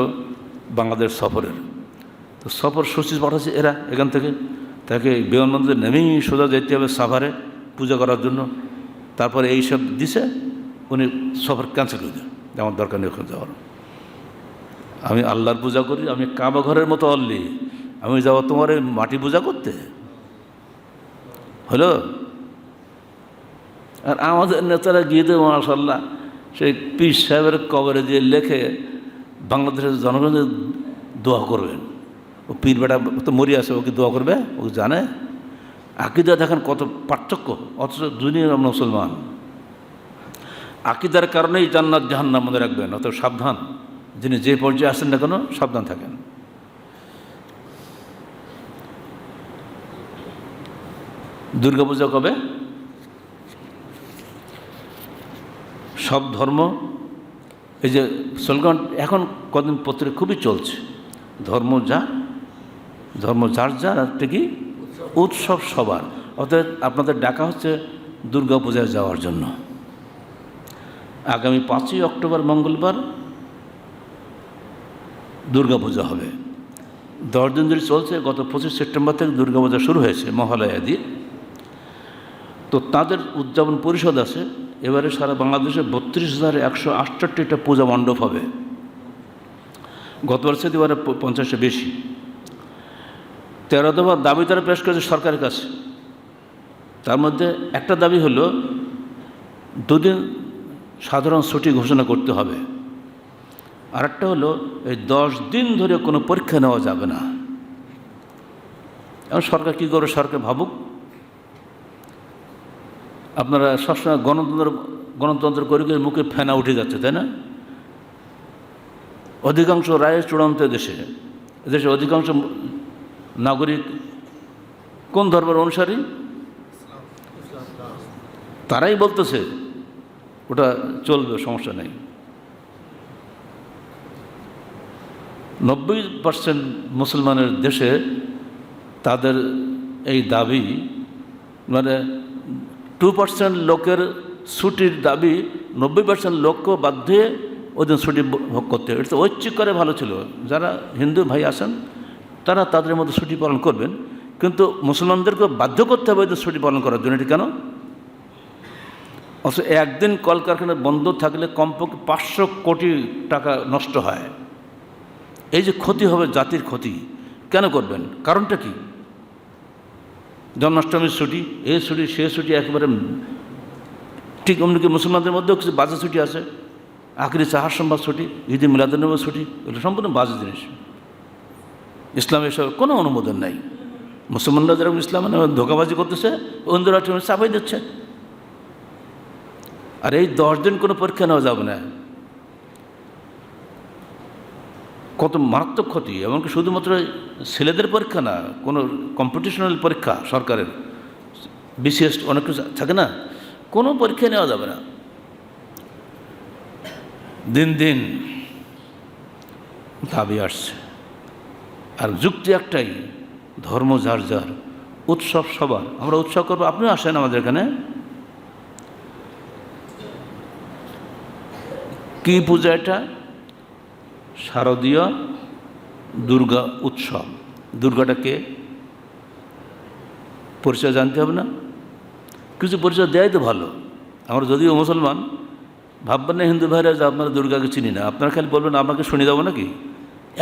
বাংলাদেশ সফরের। তো সফর সূচি পাঠাচ্ছে এরা এখান থেকে, তাকে বিমানবন্দরে নেমেই সোজা যেতে হবে সাভারে পূজা করার জন্য। তারপরে এইসব দিছে, উনি সফর ক্যান্সেল করে দেন, আমার দরকার নেই ওখানে যাওয়ার। আমি আল্লাহর পূজা করি, আমি কাবা ঘরের মতো অল্লি, আমি যাবো তোমার এই মাটি পূজা করতে? হলো? আর আমাদের নেতারা গিয়ে তো মাশাআল্লাহ সেই পীর সাহেবের কবরে দিয়ে লেখে বাংলাদেশের জনগণের দোয়া করবেন। ও পীর বেটা তো মরি আছে, ওকে দোয়া করবে? ও জানে আকীদা দেখেন কত পার্থক্য, অথচ দুনিয়ার মুসলমান। আকীদার কারণেই জান্নাত জাহান্নাম মনে রাখবেন, অত সাবধান। যিনি যে পর্যায়ে আসেন না কেন, সাবধান থাকেন। দুর্গাপূজা কবে? সব ধর্ম, এই যে স্লোগান এখন কদিন পত্রিকা খুবই চলছে, ধর্ম যার যার একটা কি উৎসব সবার। অর্থাৎ আপনাদের ডাকা হচ্ছে দুর্গাপূজায় যাওয়ার জন্য। আগামী 5ই অক্টোবর মঙ্গলবার দুর্গাপূজা হবে, 10 দিন ধরে চলছে। গত 25 সেপ্টেম্বর থেকে দুর্গাপূজা শুরু হয়েছে মহালয়া দিয়ে। তো তাদের উদযাপন পরিষদ আছে, এবারে সারা বাংলাদেশে 32,168টা পূজা মণ্ডপ হবে। গতবার সাথে এবারে 50-এর বেশি। 13 দফা দাবি তারা পেশ করেছে সরকারের কাছে। তার মধ্যে একটা দাবি হলো 2 দিন সাধারণ ছুটি ঘোষণা করতে হবে। আরেকটা হলো এই 10 দিন ধরে কোনো পরীক্ষা নেওয়া যাবে না। এখন সরকার কী করে? সরকার ভাবুক। আপনারা সবসময় গণতন্ত্র করে করে মুখে ফেনা উঠে যাচ্ছে, তাই না? অধিকাংশ রায় চূড়ান্ত দেশে অধিকাংশ নাগরিক কোন ধর্মের অনুসারী? তারাই বলতেছে ওটা চলবে, সমস্যা নেই। 90% মুসলমানের দেশে তাদের এই দাবি, মানে 2% লোকের ছুটির দাবি 90% লোককে বাধ্য হয়ে ওই দিন ছুটি ভোগ করতে হবে। এটা ঐচ্ছিক করে ভালো ছিল। যারা হিন্দু ভাই আছেন তারা তাদের মধ্যে ছুটি পালন করবেন, কিন্তু মুসলমানদেরকে বাধ্য করতে হবে ওই দিন ছুটি পালন করার জন্য। এটি কেন? অথচ একদিন কলকারখানা বন্ধ থাকলে কমপক্ষে 500 কোটি টাকা নষ্ট হয়। এই যে ক্ষতি হবে, জাতির ক্ষতি, কেন করবেন? কারণটা কি? জন্মাষ্টমীর ছুটি, এই ছুটি, সে ছুটি, একেবারে ঠিক অমনিকে মুসলমানদের মধ্যেও কিছু বাজে ছুটি আছে। আখরি চাহার সম্বাদ ছুটি, ঈদে মিলাদুন্নবী ছুটি, এগুলো সম্পূর্ণ বাজে জিনিস। ইসলামে এসব কোনো অনুমোদন নাই। মুসলমানরা যেরকম ইসলাম ধোকাবাজি করতেছে, অন্যরা চাপাই দিচ্ছে। আর এই 10 দিন কোনো পরীক্ষা নেওয়া যাবে না, কত মারাত্মক ক্ষতি। এমনকি শুধুমাত্র ছেলেদের পরীক্ষা না, কোনো কম্পিটিশনাল পরীক্ষা সরকারের বিশেষ অনেক কিছু থাকে না, কোনো পরীক্ষা নেওয়া যাবে না। দিন দিন দাবি আসছে, আর যুক্তি একটাই, ধর্ম যার যার, উৎসব সবার। আমরা উৎসব করবো, আপনিও আসেন আমাদের এখানে। কি পূজা এটা? শারদীয় দুর্গা উৎসব। দুর্গাটা কে? পরিচয় জানতে হবে না? কিছু পরিচয় দেয় তো ভালো। আমরা যদিও মুসলমান, ভাববেন না হিন্দু ভাইরা যে আপনারা দুর্গাকে চিনি না। আপনারা খালি বলবেন আপনাকে শুনে দেবো নাকি?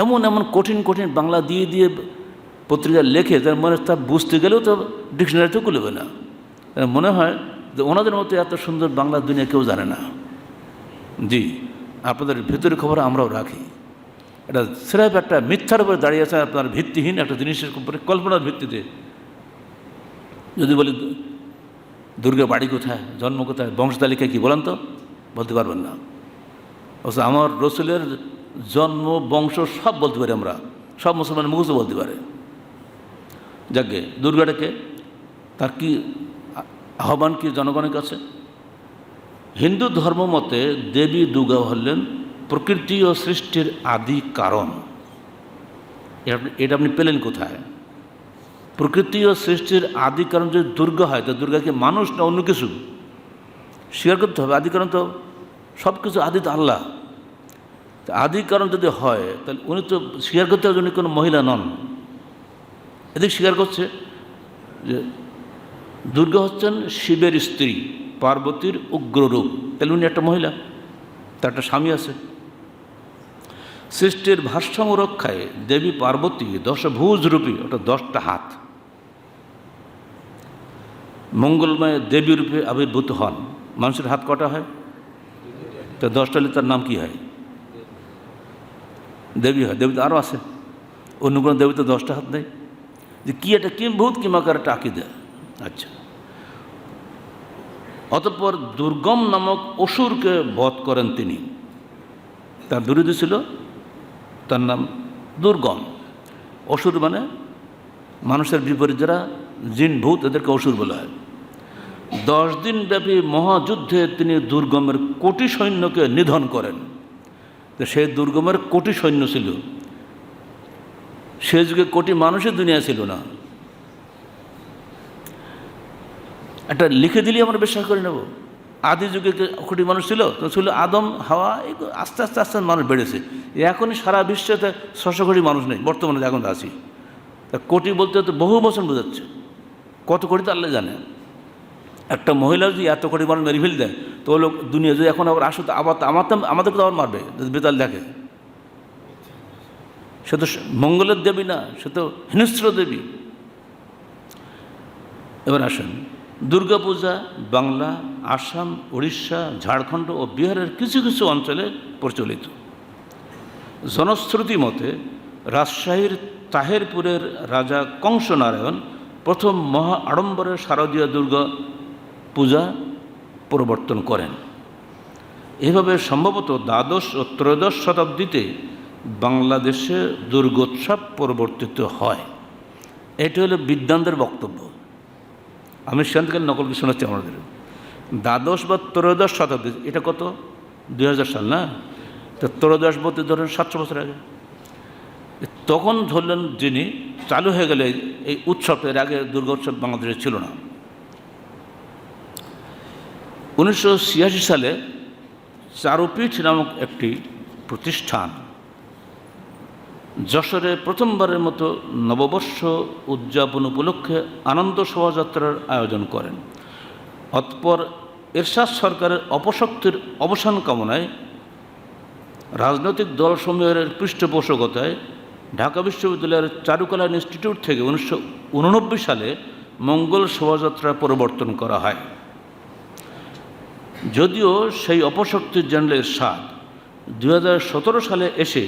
এমন এমন কঠিন কঠিন বাংলা দিয়ে দিয়ে পত্রিকা লেখে, তার মনে তা বুঝতে গেলেও তো ডিকশনারিতেও কুলবে না। মনে হয় যে ওনাদের মতো এত সুন্দর বাংলা দুনিয়া কেউ জানে না। জি, আপনাদের ভেতরের খবর আমরাও রাখি। এটা স্রেফ একটা মিথ্যার উপরে দাঁড়িয়ে আছে, আপনার ভিত্তিহীন একটা জিনিসের উপরে কল্পনার ভিত্তিতে। যদি বলি দুর্গা বাড়ি কোথায়, জন্ম কোথায়, বংশতালিকা কি বলেন তো? বলতে পারবেন না। অবশ্য আমার রসুলের জন্ম বংশ সব বলতে পারি আমরা, সব মুসলমান মুখস্থ বলতে পারে। যাকে দুর্গাটাকে, তার কি আহ্বান কি জনগণের কাছে? হিন্দু ধর্ম মতে দেবী দুর্গা হলেন প্রকৃতি ও সৃষ্টির আদি কারণ। এটা আপনি পেলেন কোথায়? প্রকৃতি ও সৃষ্টির আদি কারণ যদি দুর্গা হয়, তো দুর্গাকে মানুষ না অন্য কিছু? স্বীকার করতে হবে। আদি কারণ তো সব কিছু, আদি তো আল্লাহ। আদি কারণ যদি হয়, তাহলে উনি তো স্বীকার করতে হবে উনি কোনো মহিলা নন। এদিকে স্বীকার করছে যে দুর্গা হচ্ছেন শিবের স্ত্রী, পার্বতীর উগ্ররূপ। তাহলে উনি একটা মহিলা, তার একটা স্বামী আছে। সৃষ্টির ভারসাম্য রক্ষায় দেবী পার্বতী 10 ভুজ রূপী, অর্থাৎ 10টা হাত, মঙ্গলময় দেবী রূপে আবির্ভূত হন। মানুষের হাত কটা হয়? তো 10টা হলে তার নাম কি হয়? দেবী হয়। দেবী তো আরও আছে, অন্য কোনো দেবী তো 10টা হাত নেই। যে কি এটা কিম্ভূত কিমাকার একটা আকিদা। আচ্ছা, অতঃপর দুর্গম নামক অসুরকে বধ করেন তিনি। তার বিরোধী ছিল, তার নাম দুর্গম। অসুর মানে মানুষের বিপরীত যারা জিন ভূত, এদেরকে অসুর বলা হয়। 10 দিন ব্যাপী মহাযুদ্ধে তিনি দুর্গমের কোটি সৈন্যকে নিধন করেন। তো সেই দুর্গমের কোটি সৈন্য ছিল, সে যুগে কোটি মানুষের দুনিয়া ছিল না। একটা লিখে দিলেই আমরা বিশ্বাস করে নেব। আদি যুগে কোটি মানুষ ছিল, তো ছিল আদম হাওয়া, আস্তে আস্তে আস্তে মানুষ বেড়েছে। এখনই সারা বিশ্বতে 600 কোটি মানুষ নেই বর্তমানে, এখন আছি। তা কোটি বলতে তো বহু বছর বোঝাচ্ছে, কত কোটি তো আল্লাহ জানে। একটা মহিলা যদি এত কোটি মানুষ মেরে ফেল দেয়, তো লোক দুনিয়া যদি এখন আবার আসো, তো আবার আমাদেরকে তো আবার মারবে যদি বেতাল দেখে। সে তো মঙ্গলের দেবী না, সে তো হিংস্র দেবী। এবার আসেন, দুর্গাপূজা বাংলা, আসাম, উড়িষ্যা, ঝাড়খণ্ড ও বিহারের কিছু কিছু অঞ্চলে প্রচলিত। জনশ্রুতি মতে রাজশাহীর তাহেরপুরের রাজা কংসনারায়ণ প্রথম মহা আড়ম্বরের শারদীয় দুর্গা পূজা প্রবর্তন করেন। এভাবে সম্ভবত দ্বাদশ ও ত্রয়োদশ শতাব্দীতে বাংলাদেশে দুর্গোৎসব প্রবর্তিত হয়। এটি হলো বিদ্বানদের বক্তব্য, আমি সেখান থেকে নকল করে শোনাচ্ছি আমাদের। দ্বাদশ বা ত্রয়োদশ শতাব্দী, এটা কত 2000 সাল না, তো ত্রয়োদশ বলতে ধরেন 700 বছর আগে। তখন ধরলেন যিনি চালু হয়ে গেলে এই উৎসবের আগে দুর্গোৎসব বাংলাদেশে ছিল না। 1986 সালে চারুপীঠ নামক একটি প্রতিষ্ঠান যশোরে প্রথমবারের মতো নববর্ষ উদযাপন উপলক্ষে আনন্দ শোভাযাত্রার আয়োজন করেন। অতঃপর এরশাদ সরকারের অপশক্তির অবসান কামনায় রাজনৈতিক দলসমূহের পৃষ্ঠপোষকতায় ঢাকা বিশ্ববিদ্যালয়ের চারুকলা ইনস্টিটিউট থেকে 1989 সালে মঙ্গল শোভাযাত্রা প্রবর্তন করা হয়। যদিও সেই অপশক্তির জেনারেল এরশাদ 2017 সালে এসে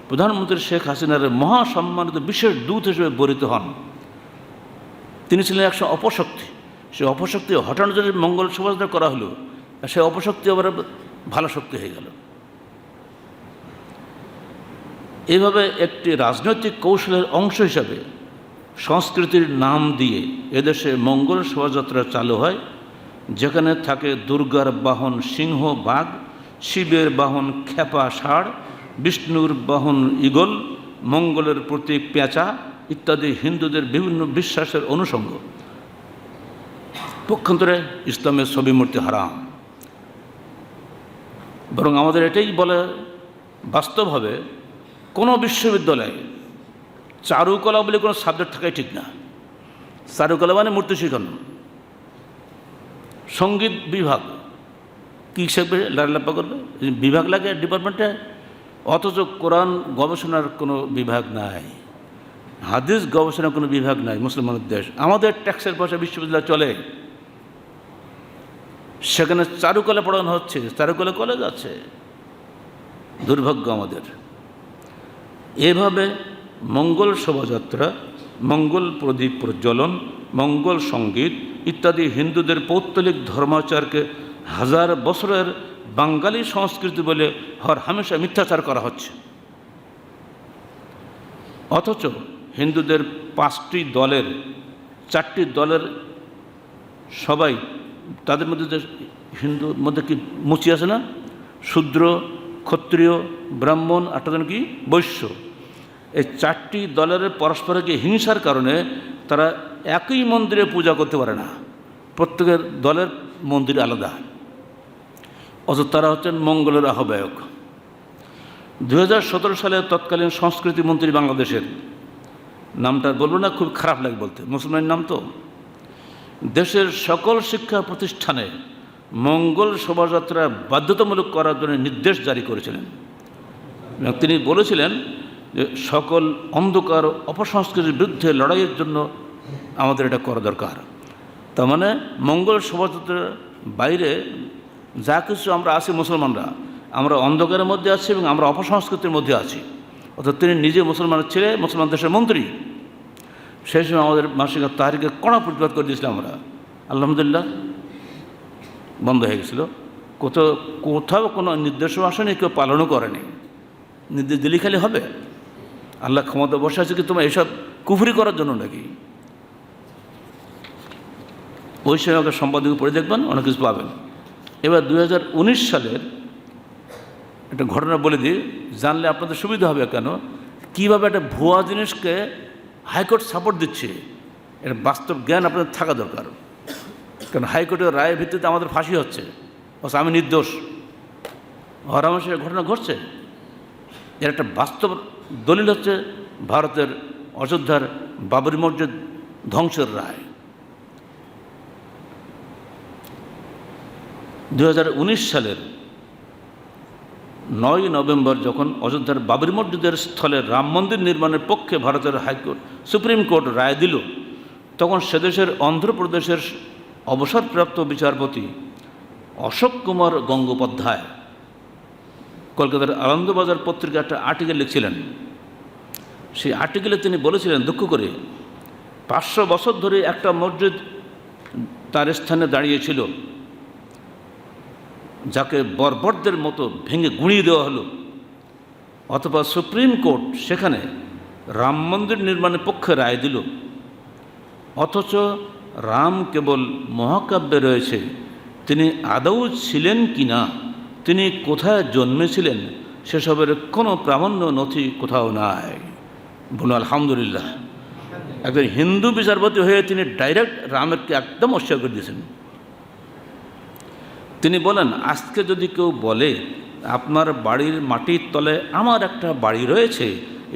প্রধানমন্ত্রী শেখ হাসিনার মহাসম্মানিত বিশেষ দূত হিসেবে বরিত হন। তিনি ছিলেন একশো অপশক্তি, সেই অপশক্তি হটানোর জন্য মঙ্গল শোভাযাত্রা করা হলো, সেই অপশক্তি আবার ভালো শক্তি হয়ে গেল। এইভাবে একটি রাজনৈতিক কৌশলের অংশ হিসাবে সংস্কৃতির নাম দিয়ে এদেশে মঙ্গল শোভাযাত্রা চালু হয়, যেখানে থাকে দুর্গার বাহন সিংহ বাঘ, শিবের বাহন খেপা ষাঁড়, বিষ্ণুর বাহন ঈগল, মঙ্গলের প্রতীক পেঁচা ইত্যাদি হিন্দুদের বিভিন্ন বিশ্বাসের অনুষঙ্গ। পক্ষান্তরে ইসলামের ছবি মূর্তি হারাম। বরং আমাদের এটাই বলে, বাস্তবভাবে কোনো বিশ্ববিদ্যালয়ে চারুকলা বলে কোনো সাবজেক্ট থাকাই ঠিক না। চারুকলা মানে মূর্তি শিখানো। সঙ্গীত বিভাগ কী শিখবে, লাফা করবে, বিভাগ লাগে ডিপার্টমেন্টে, অথচ কোরআন গবেষণার কোনো বিভাগ নাই, হাদিস গবেষণার কোনো বিভাগ নাই। মুসলমানের দেশ, আমাদের ট্যাক্সের পয়সা বিশ্ববিদ্যালয় চলে, সেখানে চারুকলা পড়ানো হচ্ছে, চারুকলা কলেজ আছে। দুর্ভাগ্য আমাদের। এভাবে মঙ্গল শোভাযাত্রা, মঙ্গল প্রদীপ প্রজ্বলন, মঙ্গল সঙ্গীত ইত্যাদি হিন্দুদের পৌত্তলিক ধর্মাচারকে হাজার বছরের বাঙালি সংস্কৃতি বলে হর হামেশা মিথ্যাচার করা হচ্ছে। অথচ হিন্দুদের 5টি দলের 4টি দলের সবাই, তাদের মধ্যে যে হিন্দুর মধ্যে কি মুচি আছে না, শূদ্র, ক্ষত্রিয়, ব্রাহ্মণ, 8টা জন কি বৈশ্য, এই 4টি দলের পরস্পরকে হিংসার কারণে তারা একই মন্দিরে পূজা করতে পারে না, প্রত্যেকের দলের মন্দির আলাদা। অথচ তারা হচ্ছেন মঙ্গলের আহ্বায়ক। 2017 সালে তৎকালীন সংস্কৃতি মন্ত্রী বাংলাদেশের, নামটা বলবো না, খুব খারাপ লাগে বলতে, মুসলমানের নাম তো, দেশের সকল শিক্ষা প্রতিষ্ঠানে মঙ্গল শোভাযাত্রা বাধ্যতামূলক করার জন্য নির্দেশ জারি করেছিলেন। তিনি বলেছিলেন যে সকল অন্ধকার অপসংস্কৃতির বিরুদ্ধে লড়াইয়ের জন্য আমাদের এটা করা দরকার। তার মানে মঙ্গল শোভাযাত্রার বাইরে যা কিছু আমরা আছি মুসলমানরা, আমরা অন্ধকারের মধ্যে আছি এবং আমরা অপসংস্কৃতির মধ্যে আছি। অর্থাৎ তিনি নিজে মুসলমানের ছেলে, মুসলমান দেশের মন্ত্রী। সেই সময় আমাদের মাসিক তাহারিকে কড়া প্রতিবাদ করে দিয়েছিলাম আমরা। আলহামদুলিল্লাহ বন্ধ হয়ে গেছিলো। কোথাও কোনো নির্দেশও আসেনি, কেউ পালনও করেনি। নির্দেশ দিলি খালি হবে? আল্লাহ ক্ষমতা বসে আছে কি তোমার এইসব কুফরি করার জন্য নাকি? ওই সময় আমাকে সম্পাদক পড়ে দেখবেন, অনেক কিছু পাবেন। এবার 2019 সালের একটা ঘটনা বলে দিই, জানলে আপনাদের সুবিধা হবে। কেন, কীভাবে একটা ভুয়া জিনিসকে হাইকোর্ট সাপোর্ট দিচ্ছে, এর বাস্তব জ্ঞান আপনাদের থাকা দরকার। কারণ হাইকোর্টের রায়ের ভিত্তিতে আমাদের ফাঁসি হচ্ছে, আমি নির্দোষ, হরামেশের ঘটনা ঘটছে। এর একটা বাস্তব দলিল হচ্ছে ভারতের অযোধ্যার বাবরি মসজিদ ধ্বংসের রায়। 2019 সালের 9 নভেম্বর যখন অযোধ্যার বাবরি মসজিদের স্থলে রাম মন্দির নির্মাণের পক্ষে ভারতের হাইকোর্ট সুপ্রিম কোর্ট রায় দিল, তখন সেদেশের অন্ধ্রপ্রদেশের অবসরপ্রাপ্ত বিচারপতি অশোক কুমার গঙ্গোপাধ্যায় কলকাতার আনন্দবাজার পত্রিকা একটা আর্টিকেল লিখছিলেন। সেই আর্টিকেলে তিনি বলেছিলেন, দুঃখ করে 500 বছর ধরে একটা মসজিদ তার স্থানে দাঁড়িয়েছিল, যাকে বর্বরদের মতো ভেঙে গুঁড়িয়ে দেওয়া হলো, অথবা সুপ্রিম কোর্ট সেখানে রাম মন্দির নির্মাণের পক্ষে রায় দিল, অথচ রাম কেবল মহাকাব্যে রয়েছে, তিনি আদৌ ছিলেন কি না, তিনি কোথায় জন্মেছিলেন, সেসবের কোনো প্রামাণ্য নথি কোথাও নাই। বলুন আলহামদুলিল্লাহ। একজন হিন্দু বিচারপতি হয়ে তিনি ডাইরেক্ট রামেরকে একদম অস্বীকার করে দিয়েছেন। তিনি বলেন, আজকে যদি কেউ বলে আপনার বাড়ির মাটির তলে আমার একটা বাড়ি রয়েছে,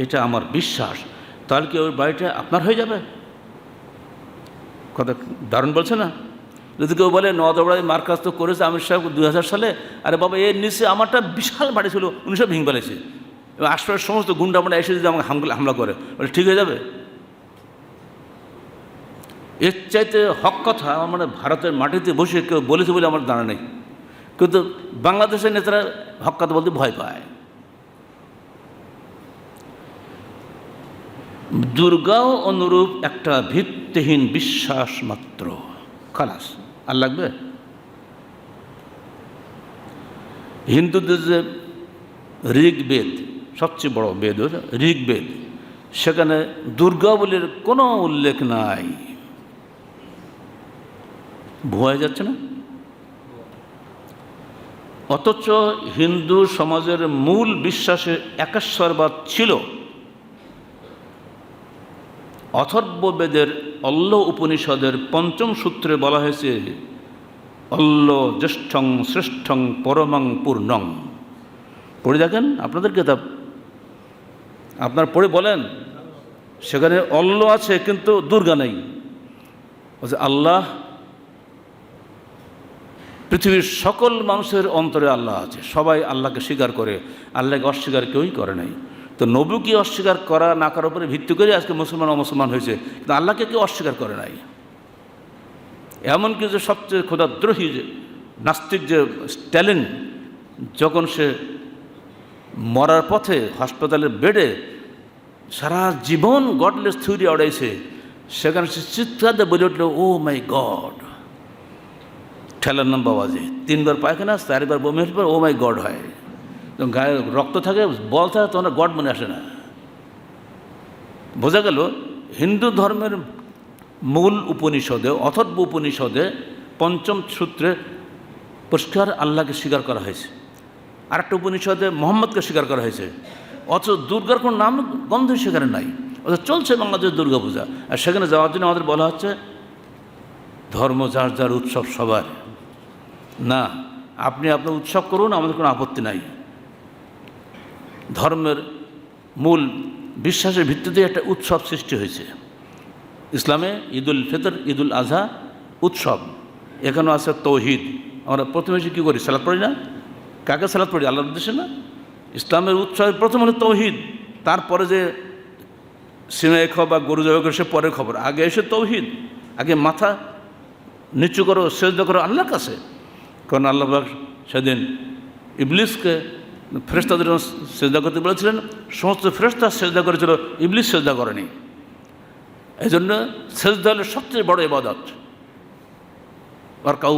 এটা আমার বিশ্বাস, তাহলে কি ওই বাড়িটা আপনার হয়ে যাবে? কথা দারুণ বলছে না? যদি কেউ বলে নওদা মার্কাজ তো করেছে আমির সাহেব 2000 সালে, আরে বাবা এর নিচে আমারটা বিশাল বাড়ি ছিল, উনি সব ভেঙে ফেলেছে, এবং আশপাশের সমস্ত গুন্ডামারা এসে যদি আমাকে হামলা করে, বলে ঠিক হয়ে যাবে? এর চাইতে হক কথা মানে ভারতের মাটিতে বসে কেউ বলেছে বলে আমার জানা নেই, কিন্তু বাংলাদেশের নেতারা হক কথা বলতে ভয় পায়। দুর্গাও অনুরূপ একটা ভিত্তিহীন বিশ্বাস মাত্র, খালাস। আর লাগবে? হিন্দুদের যে ঋগ্বেদ, সবচেয়ে বড় বেদ ঋগ্বেদ, সেখানে দুর্গা বলির কোনো উল্লেখ নাই। ভয় যাচ্ছে না? অথচ হিন্দু সমাজের মূল বিশ্বাসে একেশ্বরবাদ ছিল। অথর্ববেদের অল্ল উপনিষদের 5ম সূত্রে বলা হয়েছে, অল্ল জ্যেষ্ঠং শ্রেষ্ঠং পরমং পূর্ণং। পড়ে দেখেন আপনাদের কিতাব, আপনার পড়ে বলেন, সেখানে অল্ল আছে কিন্তু দুর্গা নেই। আল্লাহ, পৃথিবীর সকল মানুষের অন্তরে আল্লাহ আছে, সবাই আল্লাহকে স্বীকার করে, আল্লাহকে অস্বীকার কেউই করে নাই। তো নবীকে অস্বীকার করা না করার উপরে ভিত্তি করে আজকে মুসলমান অমুসলমান হয়েছে, কিন্তু আল্লাহকে কেউ অস্বীকার করে নাই। এমনকি যে সবচেয়ে ক্ষুধাদ্রোহী যে নাস্তিক যে স্ট্যালিন, যখন সে মরার পথে হাসপাতালের বেডে সারা জীবন গডলেস থিওরি আড়াইছে, সেখানে সে চিৎকার দিয়ে বলে উঠল, ও মাই গড। ঠেলার নাম বাবাজি, 3বার পায়খানা, 4বার বমি হলে পর ও মাই গড হয়। গায়ে রক্ত থাকে, বল থাকে, তখন গড মনে আসে না। বোঝা গেল হিন্দু ধর্মের মূল উপনিষদে, অথর্ব উপনিষদে 5ম সূত্রে পরিষ্কার আল্লাহকে স্বীকার করা হয়েছে। আরেকটা উপনিষদে মোহাম্মদকে স্বীকার করা হয়েছে, অথচ দুর্গার কোনো নাম গন্ধই সেখানে নাই। অথচ চলছে বাংলাদেশ দুর্গা পূজা, আর সেখানে যাওয়ার জন্য আমাদের বলা হচ্ছে ধর্ম যার যার উৎসব সবার। না, আপনি আপনার উৎসব করুন, আমাদের কোনো আপত্তি নাই। ধর্মের মূল বিশ্বাসের ভিত্তিতে একটা উৎসব সৃষ্টি হয়েছে। ইসলামে ঈদুল ফিতর, ঈদুল আজহা উৎসব, এখানেও আছে তৌহিদ। আমরা প্রথমে কী করি? সালাত পড়ি না? কাকে সালাত পড়ি? আল্লাহর উদ্দেশ্যে না? ইসলামের উৎসবের প্রথম হলো তৌহিদ, তারপরে যে সিনাই খাওয়া বা গরু জবাই করে সে পরের খবর, আগে এসে তৌহিদ। আগে মাথা নিচু করো, সেজদা করো আল্লাহর কাছে। কারণ আল্লাহ সেদিন ইবলিসকে ফেরেশতাদের সেজদা করতে বলেছিলেন, সমস্ত ফেরেশতা সেজদা করেছিল, ইবলিস সেজদা করেনি। এই জন্য সেজদা হলো সবচেয়ে বড় ইবাদত। আর কাউ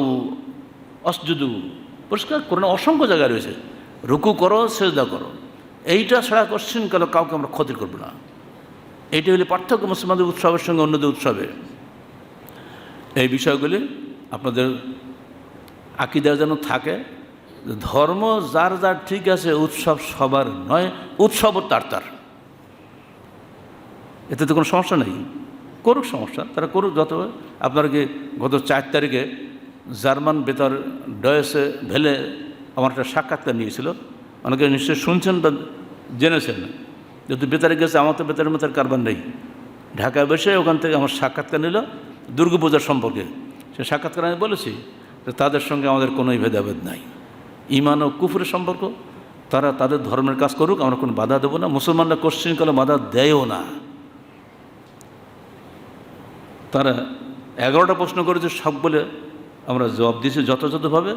অসজুদু পরিষ্কার কোরআনে অসংখ্য জায়গায় রয়েছে, রুকু করো, সেজদা করো। এইটা ছাড়া কোশ্চিন কালো কাউকে আমরা ক্ষতি করবো না। এইটা হলে পার্থক্য মুসলমানদের উৎসবের সঙ্গে অন্যদের উৎসবে। এই বিষয়গুলি আপনাদের আকীদা যেন থাকে, ধর্ম যার যার ঠিক আছে, উৎসব সবার নয়, উৎসবও তার তার। এতে তো কোনো সমস্যা নেই, করুক সমস্যা, তারা করুক যত। আপনার কি গত 4 তারিখে জার্মান বেতার ডয়েসে ভেলে আমার একটা সাক্ষাৎকার নিয়েছিল, অনেকে নিশ্চয়ই শুনছেন বা জেনেছেন। যেহেতু বেতারে গেছে, আমার তো বেতারের মতো কারবার নেই। ঢাকায় বসে ওখান থেকে আমার সাক্ষাৎকার নিল দুর্গাপূজার সম্পর্কে। সে সাক্ষাৎকার আমি বলেছি তাদের সঙ্গে আমাদের কোনোই ভেদাভেদ নাই। ঈমান ও কুফরের সম্পর্ক, তারা তাদের ধর্মের কাজ করুক, আমরা কোনো বাধা দেবো না। মুসলমানরা কোশ্চিন কালে বাধা দেয়ও না। তারা 11টা প্রশ্ন করেছে, সব বলে আমরা জবাব দিয়েছি যথাযথভাবে।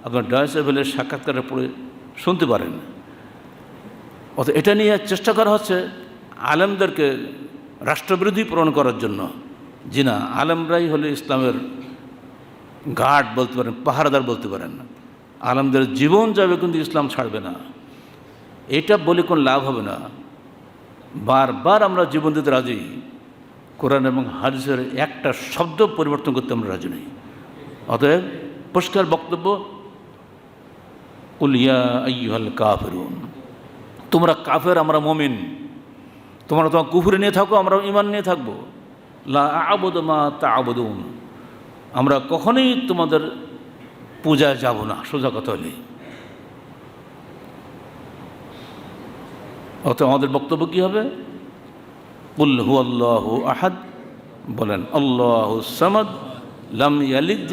আপনার ডয়েস লেভেলের সাক্ষাৎকারে পড়ে শুনতে পারেন। অর্থাৎ এটা নিয়ে চেষ্টা করা হচ্ছে আলেমদেরকে রাষ্ট্রবিরোধী প্রমাণ করার জন্য। জি না, আলেমরাই হলে ইসলামের গার্ড বলতে পারেন, পাহারাদার বলতে পারেন। আলেমদের জীবন যাবে কিন্তু ইসলাম ছাড়বে না, এটা বলে কোনো লাভ হবে না। বারবার আমরা জীবন দিতে রাজি, কোরআন এবং হাদিসের একটা শব্দ পরিবর্তন করতে আমরা রাজি নেই। অতএব পরিষ্কার বক্তব্য, কুল ইয়া আইয়ুহাল কাফিরুন, তোমরা কাফের, আমরা মুমিন। তোমরা তোমার কুফরি নিয়ে থাকো, আমরা ঈমান নিয়ে থাকবো। লা আ'বুদু মা তা'বুদুন, আমরা কখনোই তোমাদের পূজায় যাব না, সোজা কথা হলে। অতএব আমাদের বক্তব্য কী হবে? কুল হুয়াল্লাহু আহাদ, বলেন আল্লাহু সামাদ, লাম ইয়ালিদ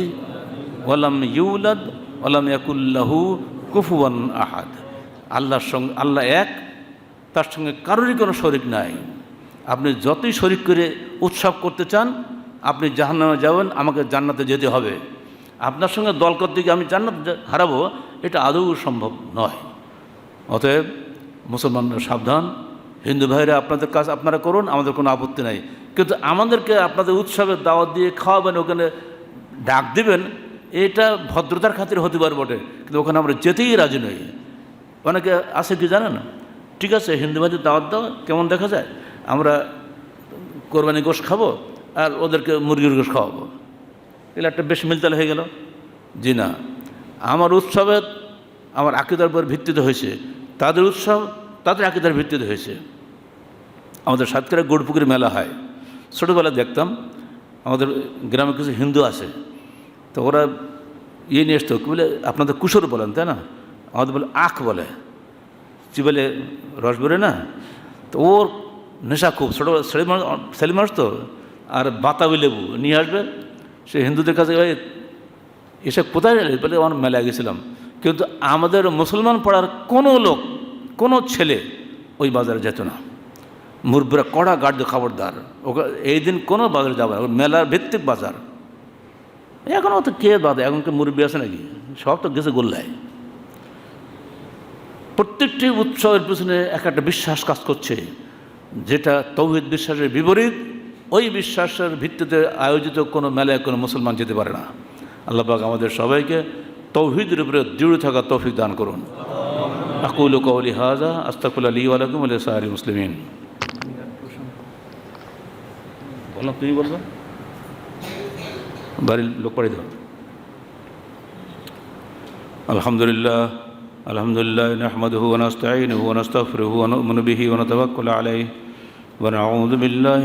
ওয়া লাম ইউলাদ ওয়া লাম ইয়াকুল লাহু কুফুয়ান আহাদ। আল্লাহর সঙ্গে, আল্লাহ এক, তার সঙ্গে কারোরই কোনো শরিক নাই। আপনি যতই শরিক করে উৎসব করতে চান, আপনি জাহান্নামে যাবেন, আমাকে জান্নাতে যেতে হবে। আপনার সঙ্গে দল করতে গিয়ে আমি জান্নাত হারাবো, এটা আদৌ সম্ভব নয়। অতএব মুসলমানরা সাবধান। হিন্দু ভাইরা আপনাদের কাজ আপনারা করুন, আমাদের কোনো আপত্তি নাই। কিন্তু আমাদেরকে আপনাদের উৎসবের দাওয়াত দিয়ে খাওয়াবেন, ওখানে ডাক দিবেন, এটা ভদ্রতার খাতির হতে পারে বটে, কিন্তু ওখানে আমরা যেতেই রাজি নই। অনেকে আছে কি জানেন, ঠিক আছে হিন্দু ভাইদের দাওয়াত দাও, কেমন দেখা যায়, আমরা কোরবানি গোশ খাবো আর ওদেরকে মুরগির গোশ খাওয়াবো, এগুলো একটা বেশ মিলতাল হয়ে গেল। জি না, আমার উৎসবে আমার আকীদার উপর ভিত্তিতে হয়েছে, তাদের উৎসব তাদের আকীদার ভিত্তিতে হয়েছে। আমাদের সাতক্ষীরা গোড়পুকুরে মেলা হয়, ছোটোবেলায় দেখতাম। আমাদের গ্রামে কিছু হিন্দু আছে, তো ওরা নিয়ে আসতো, কী বলে আপনাদের কুশোর বলেন তাই না, আমাদের বলে আখ বলে, কী বলে রস বেরোয় না, তো ওর নেশা খুব। ছোটোবেলা ছেলে মানুষ তো, আর বাতাবি লেবু নিয়ে আসবে। সে হিন্দুদের কাছে এসে কোথায় গেলে বলে আমার মেলায় গেছিলাম। কিন্তু আমাদের মুসলমান পাড়ার কোনো লোক, কোনো ছেলে ওই বাজারে যেত না। মুরব্বীরা কড়া গার্ড দিয়ে খবরদার, ওকে এই দিন কোনো বাজারে যাবে না, মেলার ভিত্তিক বাজার। এখন তো কে বাদে, এখন কে মুরব্বী আছে নাকি, সব তো গেছে গোল্লায়। প্রত্যেকটি উৎসবের পিছনে একটা বিশ্বাস কাজ করছে, যেটা তৌহিদ বিশ্বাসের বিপরীত। ওই বিশ্বাসের ভিত্তিতে আয়োজিত কোনো মেলায় কোনো মুসলমান যেতে পারে না। আল্লাহ পাক আমাদের সবাইকে তৌহিদের উপরে দৃঢ় থাকার তৌফিক দান করুন। আকুলু কওলি হাযা আস্তাগফিরুল্লাহ লি ওয়া লাকুম ওয়া লিসাইরিল মুসলিমিন। বললাম তুমি বলবে, বাড়ির লোক পড়ে দাও। আলহামদুলিল্লাহ আলহামদুলিল্লাহ নাহমাদুহু ওয়া নাস্তাঈনুহু ওয়া নাস্তাগফিরুহু ওয়া নু'মিনু বিহি ওয়া নাতাওয়াক্কালু আলাইহি ওয়া নাউযু বিল্লাহি